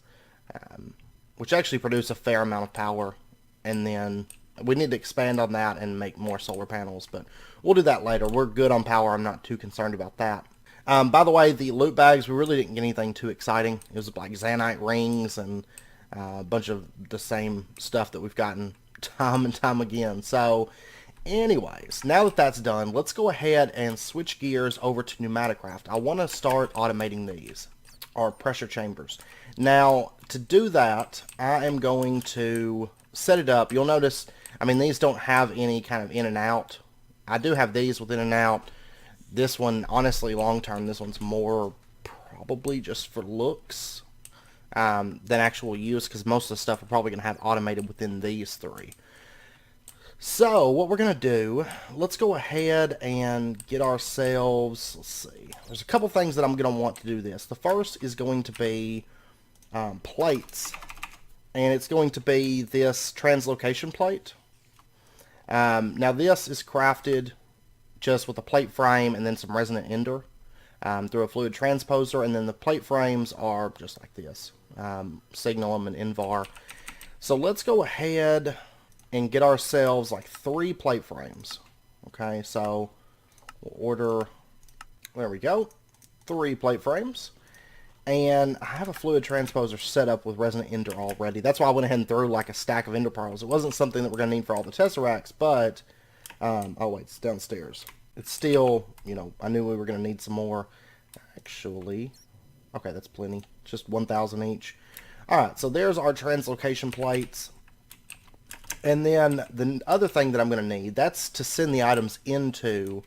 which actually produce a fair amount of power, and then we need to expand on that and make more solar panels, but we'll do that later. We're good on power. I'm not too concerned about that. By the way, the loot bags, we really didn't get anything too exciting. It was like Zanite rings and a bunch of the same stuff that we've gotten time and time again. So anyways, now that that's done, let's go ahead and switch gears over to pneumatic raft. I want to start automating these, or pressure chambers. Now, to do that, I am going to set it up. You'll notice, I mean, these don't have any kind of in and out. I do have these with in and out. This one, honestly, long term, this one's more probably just for looks than actual use, because most of the stuff we're probably going to have automated within these 3. So, what we're going to do, let's go ahead and get ourselves, let's see, there's a couple things that I'm going to want to do this. The first is going to be plates, and it's going to be this translocation plate. Now this is crafted just with a plate frame and then some resonant ender through a fluid transposer, and then the plate frames are just like this, Signalum and Invar. So let's go ahead and get ourselves like 3 plate frames. Okay, so we'll order, there we go, 3 plate frames. And I have a fluid transposer set up with resonant ender already. That's why I went ahead and threw like a stack of ender pearls. It wasn't something that we're going to need for all the tesseracts, but... oh, wait, it's downstairs. It's still, you know, I knew we were going to need some more. Actually, okay, that's plenty. Just 1,000 each. Alright, so there's our translocation plates. And then the other thing that I'm going to need, that's to send the items into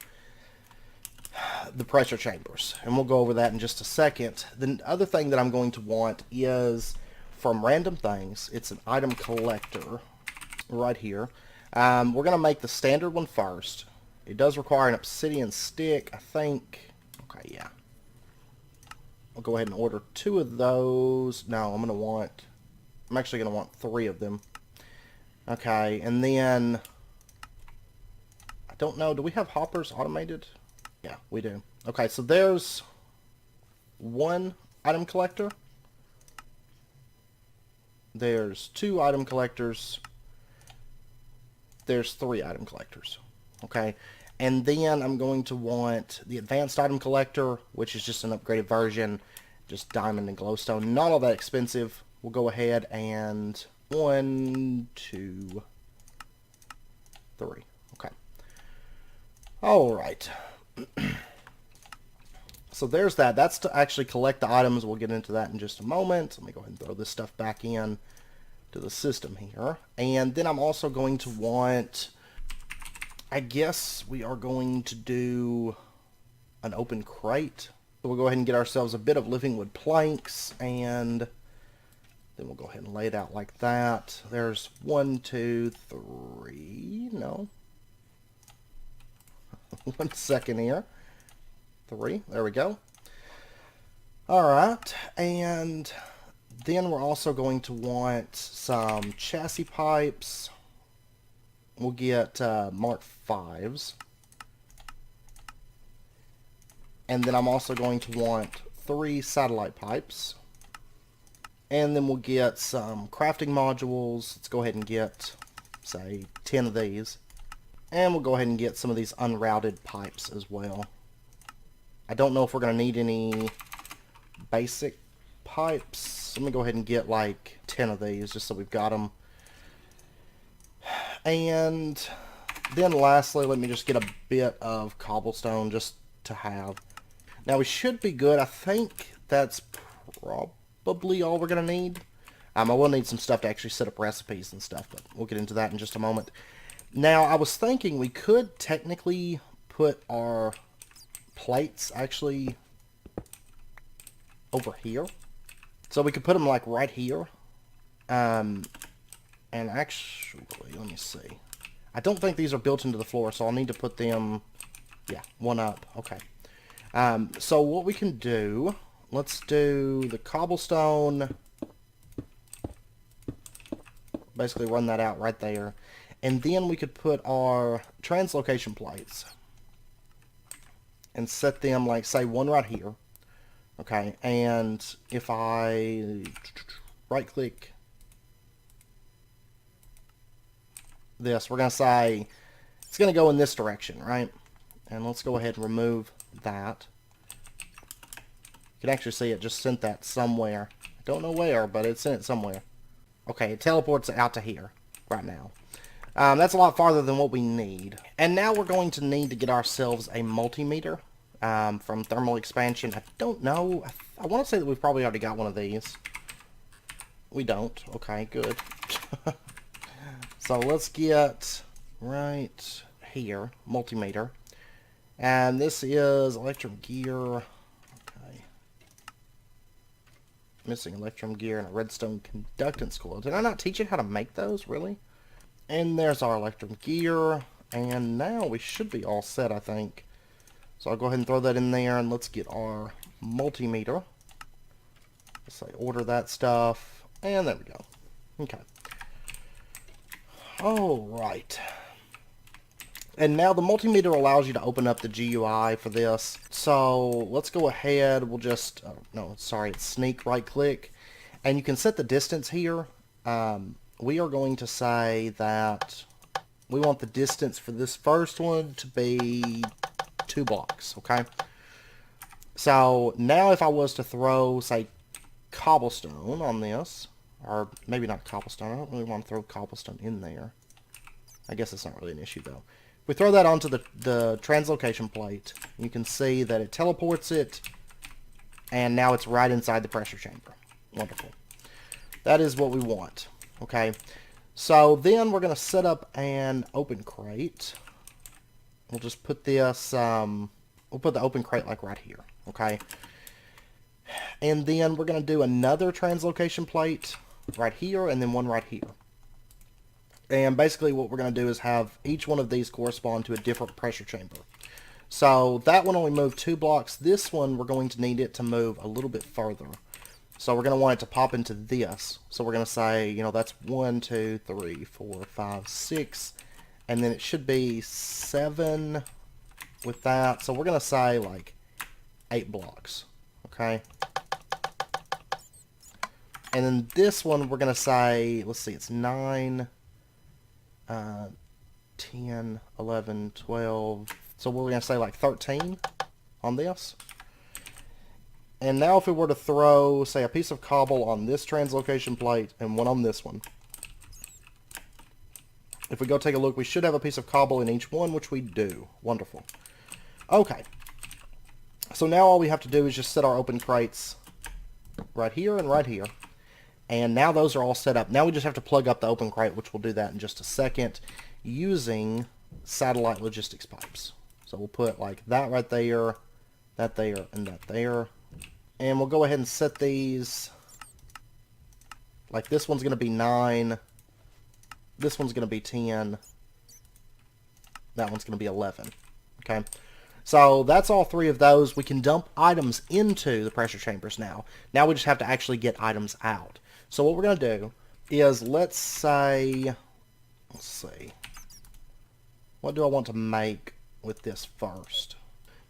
the pressure chambers. And we'll go over that in just a second. The other thing that I'm going to want is from random things. It's an item collector right here. We're going to make the standard one first. It does require an obsidian stick, I think. Okay, yeah. I'll go ahead and order 2 of those. No, I'm actually going to want 3 of them. Okay, and then, I don't know, do we have hoppers automated? Yeah, we do. Okay, so there's 1 item collector. There's 2 item collectors. There's 3 item collectors. Okay, and then I'm going to want the advanced item collector, which is just an upgraded version, just diamond and glowstone. Not all that expensive. We'll go ahead and 1, 2, 3. Okay. All right. So there's that. That's to actually collect the items. We'll get into that in just a moment. Let me go ahead and throw this stuff back in to the system here. And then I'm also going to want, I guess we are going to do an open crate. So we'll go ahead and get ourselves a bit of living wood planks, and then we'll go ahead and lay it out like that. There's 1, 2, 3, no. 1 second here. 3, there we go. Alright, and then we're also going to want some chassis pipes. We'll get Mark 5s. And then I'm also going to want 3 satellite pipes. And then we'll get some crafting modules. Let's go ahead and get, say, 10 of these. And we'll go ahead and get some of these unrouted pipes as well. I don't know if we're going to need any basic pipes. Let me go ahead and get like 10 of these just so we've got them. And then lastly, let me just get a bit of cobblestone just to have. Now we should be good. I think that's probably all we're going to need. I will need some stuff to actually set up recipes and stuff, but we'll get into that in just a moment. Now, I was thinking we could technically put our plates actually over here. So we could put them like right here. And actually, let me see. I don't think these are built into the floor, so I'll need to put them, yeah, 1 up. Okay. So what we can do, let's do the cobblestone. Basically run that out right there. And then we could put our translocation plates and set them like, say, 1 right here. Okay, and if I right click this, we're going to say it's going to go in this direction, right? And let's go ahead and remove that. You can actually see it just sent that somewhere. I don't know where, but it sent it somewhere. Okay, it teleports it out to here right now. That's a lot farther than what we need. And now we're going to need to get ourselves a multimeter from thermal expansion. I don't know. I want to say that we've probably already got one of these. We don't. Okay, good. So let's get right here, multimeter. And this is electrum gear. Okay. Missing electrum gear and a redstone conductance coil. Did I not teach you how to make those, really? And there's our electrum gear. And now we should be all set, I think. So I'll go ahead and throw that in there, and let's get our multimeter. Let's say order that stuff. And there we go. Okay. Alright. And now the multimeter allows you to open up the GUI for this. So let's go ahead. We'll just, no, sorry, it's sneak right click. And you can set the distance here. We are going to say that we want the distance for this first one to be 2 blocks, okay? So now if I was to throw, say, cobblestone on this, or maybe not cobblestone, I don't really want to throw cobblestone in there. I guess it's not really an issue though. If we throw that onto the translocation plate, you can see that it teleports it, and now it's right inside the pressure chamber. Wonderful. That is what we want. Okay, so then we're going to set up an open crate. We'll just put this, we'll put the open crate like right here. Okay, and then we're going to do another translocation plate right here, and then one right here. And basically what we're going to do is have each one of these correspond to a different pressure chamber. So that one only moved 2 blocks. This one, we're going to need it to move a little bit further. So we're going to want it to pop into this. So we're going to say, you know, that's 1, 2, 3, 4, 5, 6. And then it should be 7 with that. So we're going to say like 8 blocks. Okay. And then this one, we're going to say, let's see, it's 9, 10, 11, 12. So we're going to say like 13 on this. And now if we were to throw, say, a piece of cobble on this translocation plate and one on this one. If we go take a look, we should have a piece of cobble in each one, which we do. Wonderful. Okay. So now all we have to do is just set our open crates right here and right here. And now those are all set up. Now we just have to plug up the open crate, which we'll do that in just a second, using satellite logistics pipes. So we'll put like that right there, that there, and that there. And we'll go ahead and set these, like this one's going to be 9, this one's going to be 10, that one's going to be 11. Okay, so that's all 3 of those. We can dump items into the pressure chambers now. Now we just have to actually get items out. So what we're going to do is, let's see, what do I want to make with this first?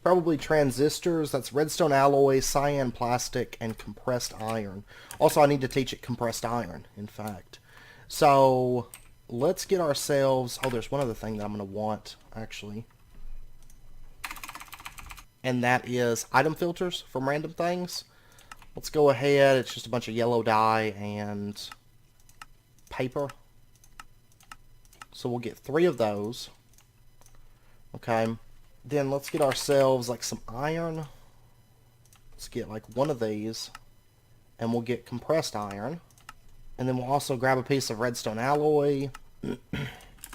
Probably transistors. That's redstone alloy, cyan plastic, and compressed iron. Also, I need to teach it compressed iron, in fact. So let's get ourselves, oh, there's one other thing that I'm going to want, actually. And that is item filters from random things. Let's go ahead. It's just a bunch of yellow dye and paper. So we'll get 3 of those. Okay. Then let's get ourselves like some iron. Let's get like one of these. And we'll get compressed iron. And then we'll also grab a piece of redstone alloy.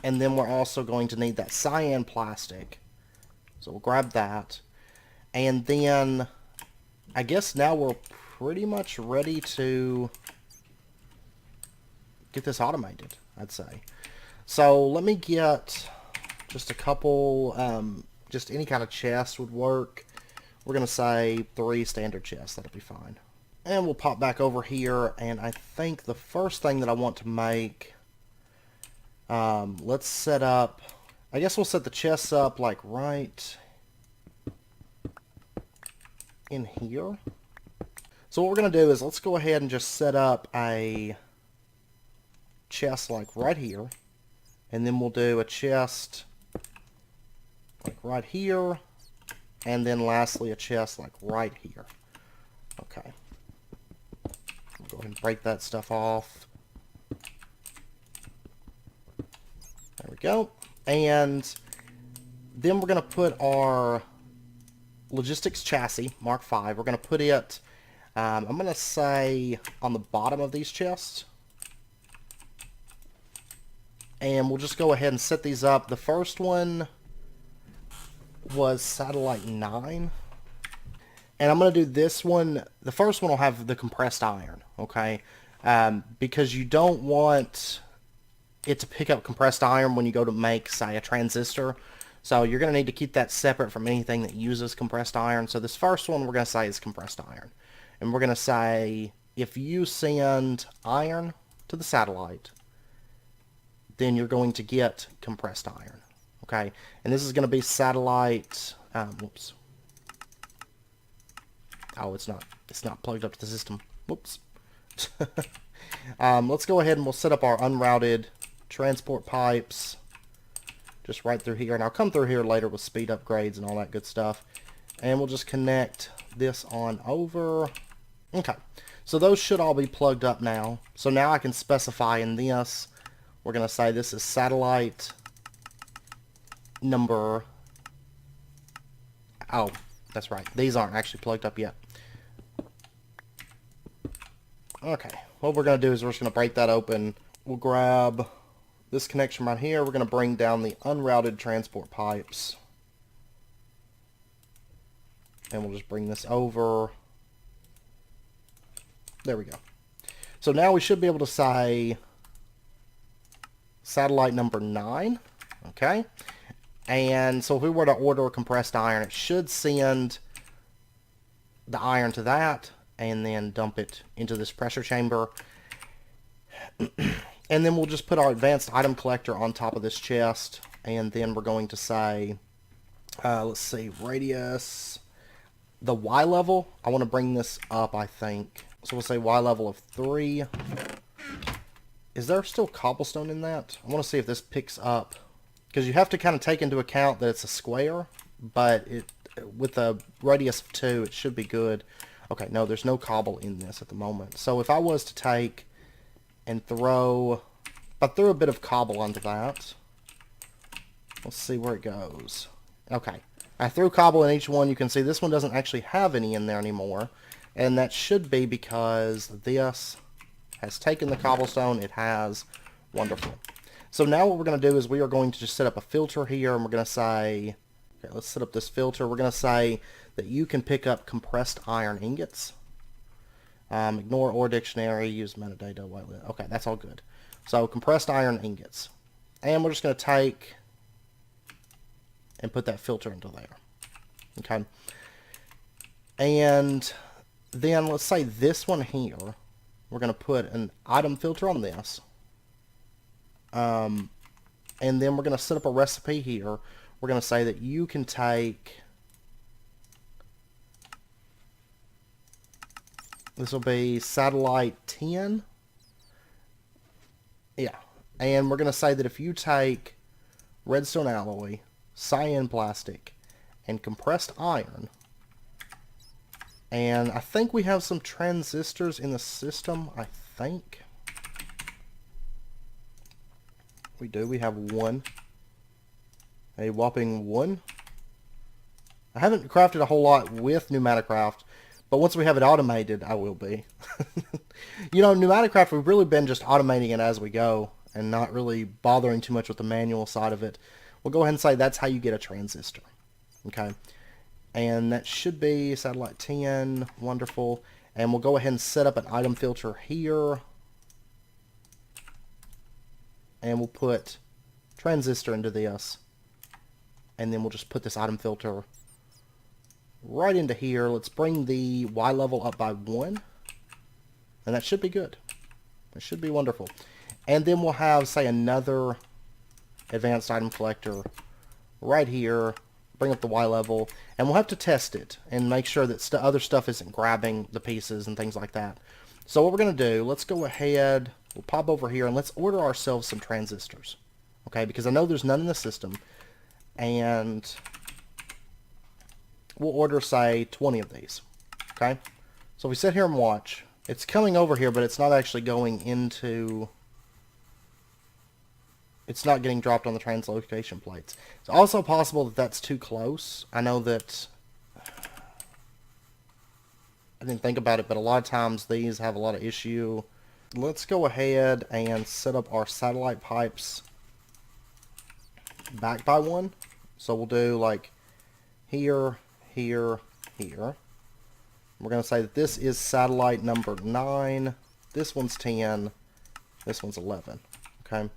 And then we're also going to need that cyan plastic. So we'll grab that. And then I guess now we're pretty much ready to get this automated, I'd say. So let me get just a couple, just any kind of chest would work. We're going to say 3 standard chests. That'll be fine. And we'll pop back over here, and I think the first thing that I want to make, let's set up, I guess we'll set the chests up like right in here. So what we're going to do is, let's go ahead and just set up a chest like right here. And then we'll do a chest like right here. And then lastly a chest like right here. Okay. We'll go ahead and break that stuff off. There we go. And then we're going to put our logistics chassis, Mark V. We're going to put it, I'm going to say, on the bottom of these chests. And we'll just go ahead and set these up. The first one was satellite 9. And I'm going to do this one. The first one will have the compressed iron, okay? Because you don't want it to pick up compressed iron when you go to make, say, a transistor. So you're going to need to keep that separate from anything that uses compressed iron. So this first one we're going to say is compressed iron. And we're going to say, if you send iron to the satellite, then you're going to get compressed iron. Okay? And this is going to be satellite, whoops. Oh, it's not plugged up to the system. Whoops. Let's go ahead and we'll set up our unrouted transport pipes just right through here. And I'll come through here later with speed upgrades and all that good stuff. And we'll just connect this on over. Okay, so those should all be plugged up now. So now I can specify in this, we're going to say this is satellite number, oh, that's right. These aren't actually plugged up yet. Okay, what we're going to do is we're just going to break that open. We'll grab this connection right here. We're going to bring down the unrouted transport pipes. And we'll just bring this over. There we go. So now we should be able to say satellite number 9. Okay. And so if we were to order a compressed iron, it should send the iron to that and then dump it into this pressure chamber. And then we'll just put our advanced item collector on top of this chest. And then we're going to say, let's see, radius, the Y level. I want to bring this up, I think. So we'll say Y level of 3. Is there still cobblestone in that? I want to see if this picks up. Because you have to kind of take into account that it's a square. But it, with a radius of 2, it should be good. Okay, no, there's no cobble in this at the moment. So if I was to take and throw, I threw a bit of cobble onto that. Let's see where it goes. Okay, I threw cobble in each one. You can see this one doesn't actually have any in there anymore. And that should be because this has taken the cobblestone. It has. Wonderful. So now what we're going to do is we are going to just set up a filter here. And we're going to say, okay, let's set up this filter. We're going to say that you can pick up compressed iron ingots. Ignore or dictionary, use metadata, whitelist. Okay, that's all good. So compressed iron ingots. And we're just going to take and put that filter into there. Okay. And then let's say this one here, we're going to put an item filter on this. And then we're going to set up a recipe here. We're going to say that you can take, this will be satellite 10. Yeah. And we're going to say that if you take redstone alloy, cyan plastic, and compressed iron, and I think we have some transistors in the system, I think. We do. We have 1. A whopping 1. I haven't crafted a whole lot with Pneumaticraft, but once we have it automated, I will be. You know, Pneumaticraft, we've really been just automating it as we go and not really bothering too much with the manual side of it. We'll go ahead and say that's how you get a transistor. Okay. And that should be satellite 10. Wonderful. And we'll go ahead and set up an item filter here. And we'll put transistor into this. And then we'll just put this item filter right into here. Let's bring the Y level up by 1. And that should be good. It should be wonderful. And then we'll have, say, another advanced item collector right here. Bring up the Y level. And we'll have to test it and make sure that other stuff isn't grabbing the pieces and things like that. So what we're going to do, let's go ahead, we'll pop over here and let's order ourselves some transistors. Okay, because I know there's none in the system. And we'll order, say, 20 of these. Okay? So if we sit here and watch, it's coming over here, but it's not actually going into, it's not getting dropped on the translocation plates. It's also possible that that's too close. I know that, I didn't think about it, but a lot of times these have a lot of issue. Let's go ahead and set up our satellite pipes back by 1. So we'll do like here, here, here. We're going to say that this is satellite number 9. This one's 10. This one's 11. Okay.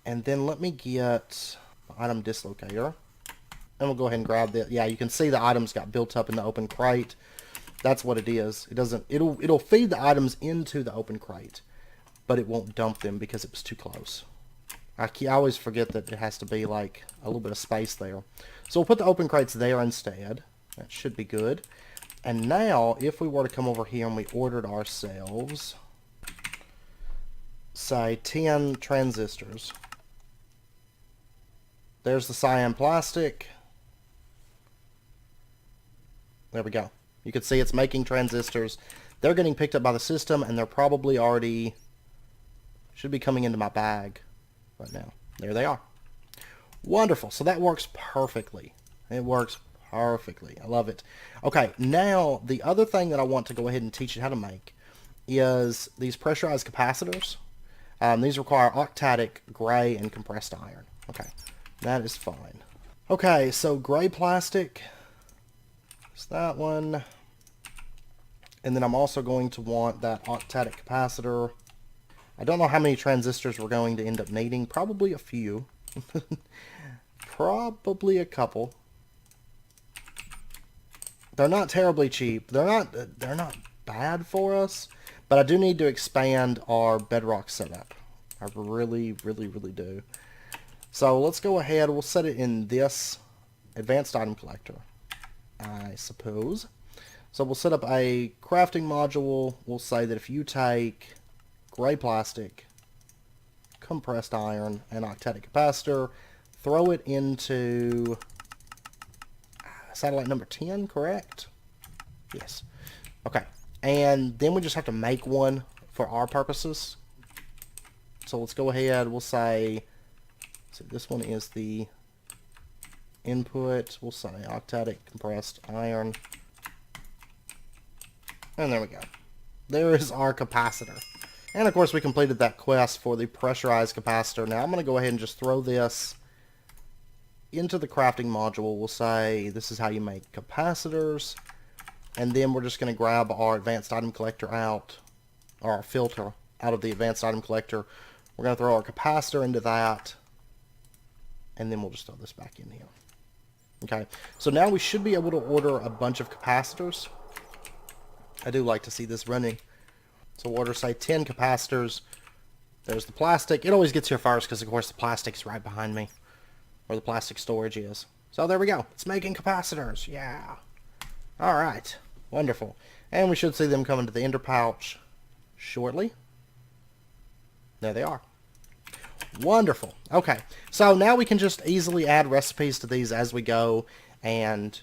And then let me get the item dislocator. And we'll go ahead and grab that. Yeah, you can see the items got built up in the open crate. That's what it is. It doesn't, it'll feed the items into the open crate, but it won't dump them because it was too close. I always forget that it has to be like a little bit of space there. So we'll put the open crates there instead. That should be good. And now, if we were to come over here and we ordered ourselves, say, 10 transistors. There's the cyan plastic. There we go. You can see it's making transistors. They're getting picked up by the system, and they're probably already, should be coming into my bag right now. There they are. Wonderful. So that works perfectly. It works perfectly. I love it. Okay, now the other thing that I want to go ahead and teach you how to make is these pressurized capacitors. These require octadic, gray, and compressed iron. Okay, that is fine. Okay, so gray plastic is that one. And then I'm also going to want that octadic capacitor. I don't know how many transistors we're going to end up needing. Probably a few. Probably a couple. They're not terribly cheap. They're not bad for us, but I do need to expand our bedrock setup. I really, really, really do. So let's go ahead. We'll set it in this advanced item collector, I suppose. So we'll set up a crafting module. We'll say that if you take gray plastic, compressed iron, and octadic capacitor, throw it into satellite number 10, correct? Yes. Okay. And then we just have to make one for our purposes. So let's go ahead. We'll say, so this one is the input. We'll say octadic compressed iron. And there we go. There is our capacitor. And of course we completed that quest for the pressurized capacitor. Now I'm going to go ahead and just throw this into the crafting module. We'll say this is how you make capacitors. And then we're just going to grab our advanced item collector out, or our filter out of the advanced item collector. We're going to throw our capacitor into that. And then we'll just throw this back in here. Okay, so now we should be able to order a bunch of capacitors. I do like to see this running. So we'll order, say, 10 capacitors. There's the plastic. It always gets here first because, of course, the plastic's right behind me, where the plastic storage is. So there we go. It's making capacitors. Yeah. All right. Wonderful. And we should see them come into the ender pouch shortly. There they are. Wonderful. Okay. So now we can just easily add recipes to these as we go, and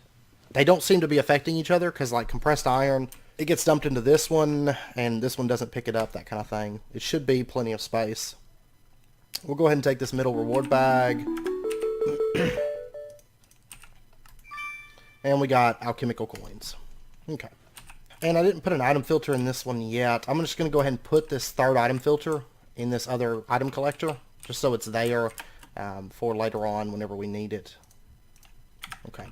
they don't seem to be affecting each other because, like, compressed iron, it gets dumped into this one, and this one doesn't pick it up, that kind of thing. It should be plenty of space. We'll go ahead and take this middle reward bag. And we got alchemical coins. Okay. And I didn't put an item filter in this one yet. I'm just going to go ahead and put this third item filter in this other item collector, just so it's there for later on whenever we need it. Okay.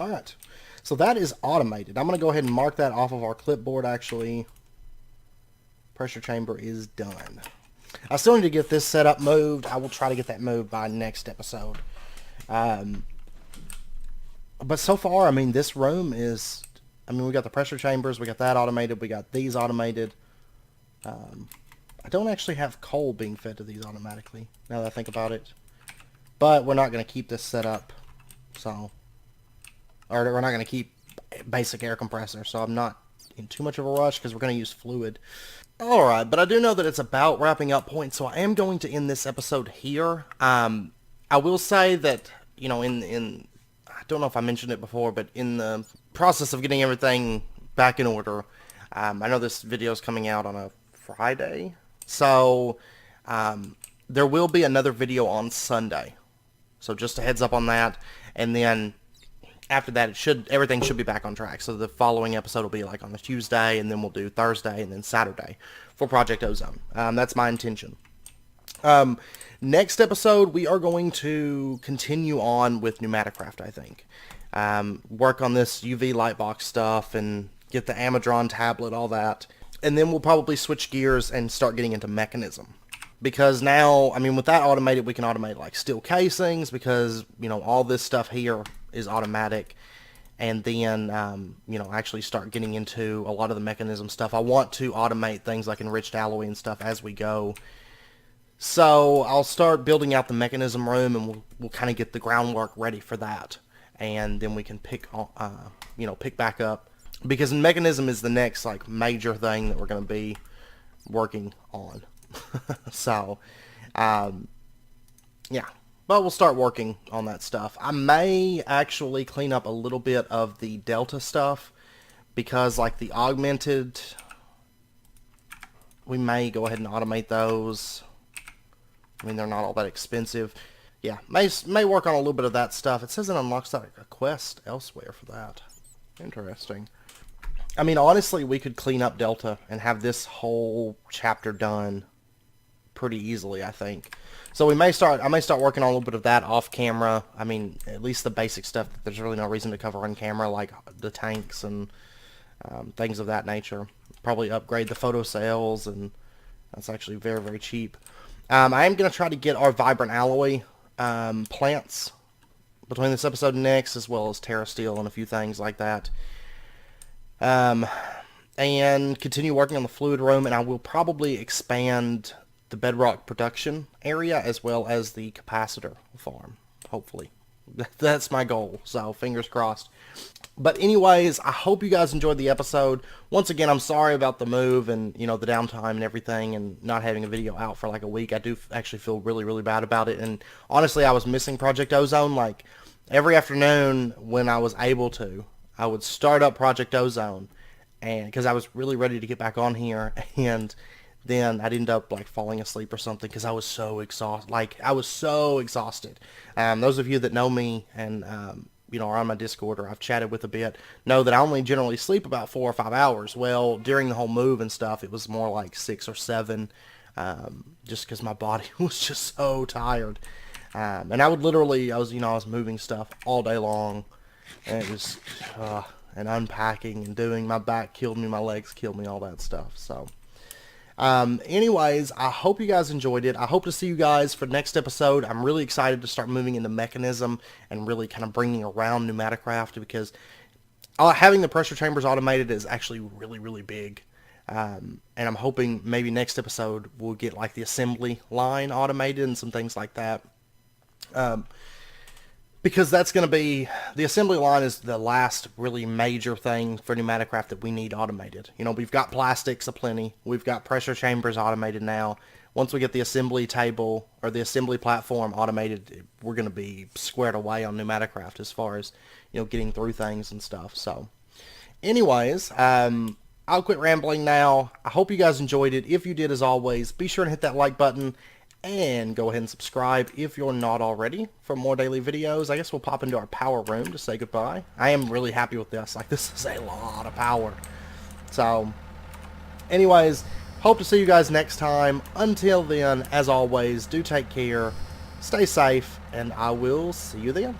All right. So that is automated. I'm going to go ahead and mark that off of our clipboard, actually. Pressure chamber is done. I still need to get this setup moved. I will try to get that moved by next episode. But so far, I mean, this room is... I mean, we got the pressure chambers. We got that automated. We got these automated. I don't actually have coal being fed to these automatically, now that I think about it. But we're not going to keep this set up, so... Or we're not going to keep basic air compressor, so I'm not in too much of a rush because we're going to use fluid. Alright, but I do know that it's about wrapping up point, so I am going to end this episode here. I will say that, you know, I don't know if I mentioned it before, but in the process of getting everything back in order, I know this video is coming out on a Friday, so there will be another video on Sunday. So just a heads up on that, and then after that, everything should be back on track. So the following episode will be like on a Tuesday, and then we'll do Thursday and then Saturday for Project Ozone. That's my intention. Next episode, we are going to continue on with pneumatic craft, I think. Work on this UV light box stuff and get the Amadron tablet, all that. And then we'll probably switch gears and start getting into mechanism. Because now, I mean, with that automated, we can automate like steel casings because, you know, all this stuff here is automatic. And then, you know, actually start getting into a lot of the mechanism stuff. I want to automate things like enriched alloy and stuff as we go. So I'll start building out the mechanism room, and we'll kind of get the groundwork ready for that. And then we can pick back up. Because mechanism is the next, like, major thing that we're going to be working on. So, yeah. But we'll start working on that stuff. I may actually clean up a little bit of the Delta stuff because like the augmented, we may go ahead and automate those. I mean, they're not all that expensive. Yeah, may work on a little bit of that stuff. It says it unlocks a quest elsewhere for that. Interesting. I mean, honestly, we could clean up Delta and have this whole chapter done pretty easily, I think. So I may start working on a little bit of that off camera. I mean, at least the basic stuff that there's really no reason to cover on camera, like the tanks and things of that nature. Probably upgrade the photo cells, and that's actually very, very cheap. I am going to try to get our vibrant alloy plants between this episode and next, as well as Terra Steel and a few things like that. And continue working on the fluid room, and I will probably expand the bedrock production area as well as the capacitor farm, hopefully. That's my goal, so fingers crossed. But anyways, I hope you guys enjoyed the episode. Once again, I'm sorry about the move and, you know, the downtime and everything and not having a video out for like a week. I do actually feel really, really bad about it. And honestly, I was missing Project Ozone. Like, every afternoon when I was able to, I would start up Project Ozone, and because I was really ready to get back on here, and then I'd end up like falling asleep or something because I was so exhausted. Those of you that know me and you know, are on my Discord or I've chatted with a bit, know that I only generally sleep about 4 or 5 hours. Well, during the whole move and stuff, it was more like 6 or 7, just because my body was just so tired. And I would literally, I was moving stuff all day long, and it was, and unpacking and doing, my back killed me, my legs killed me, all that stuff. So, anyways, I hope you guys enjoyed it. I hope to see you guys for the next episode. I'm really excited to start moving into mechanism and really kind of bringing around pneumaticraft, because having the pressure chambers automated is actually really, really big. And I'm hoping maybe next episode we'll get like the assembly line automated and some things like that. Because that's going to be, the assembly line is the last really major thing for pneumaticraft that we need automated. You know, we've got plastics aplenty. We've got pressure chambers automated now. Once we get the assembly table or the assembly platform automated, we're going to be squared away on pneumaticraft as far as, you know, getting through things and stuff. So, anyways, I'll quit rambling now. I hope you guys enjoyed it. If you did, as always, be sure to hit that like button. And go ahead and subscribe if you're not already for more daily videos. I guess we'll pop into our power room to say goodbye. I am really happy with this. Like, this is a lot of power. So, anyways, hope to see you guys next time. Until then, as always, do take care, stay safe, and I will see you then.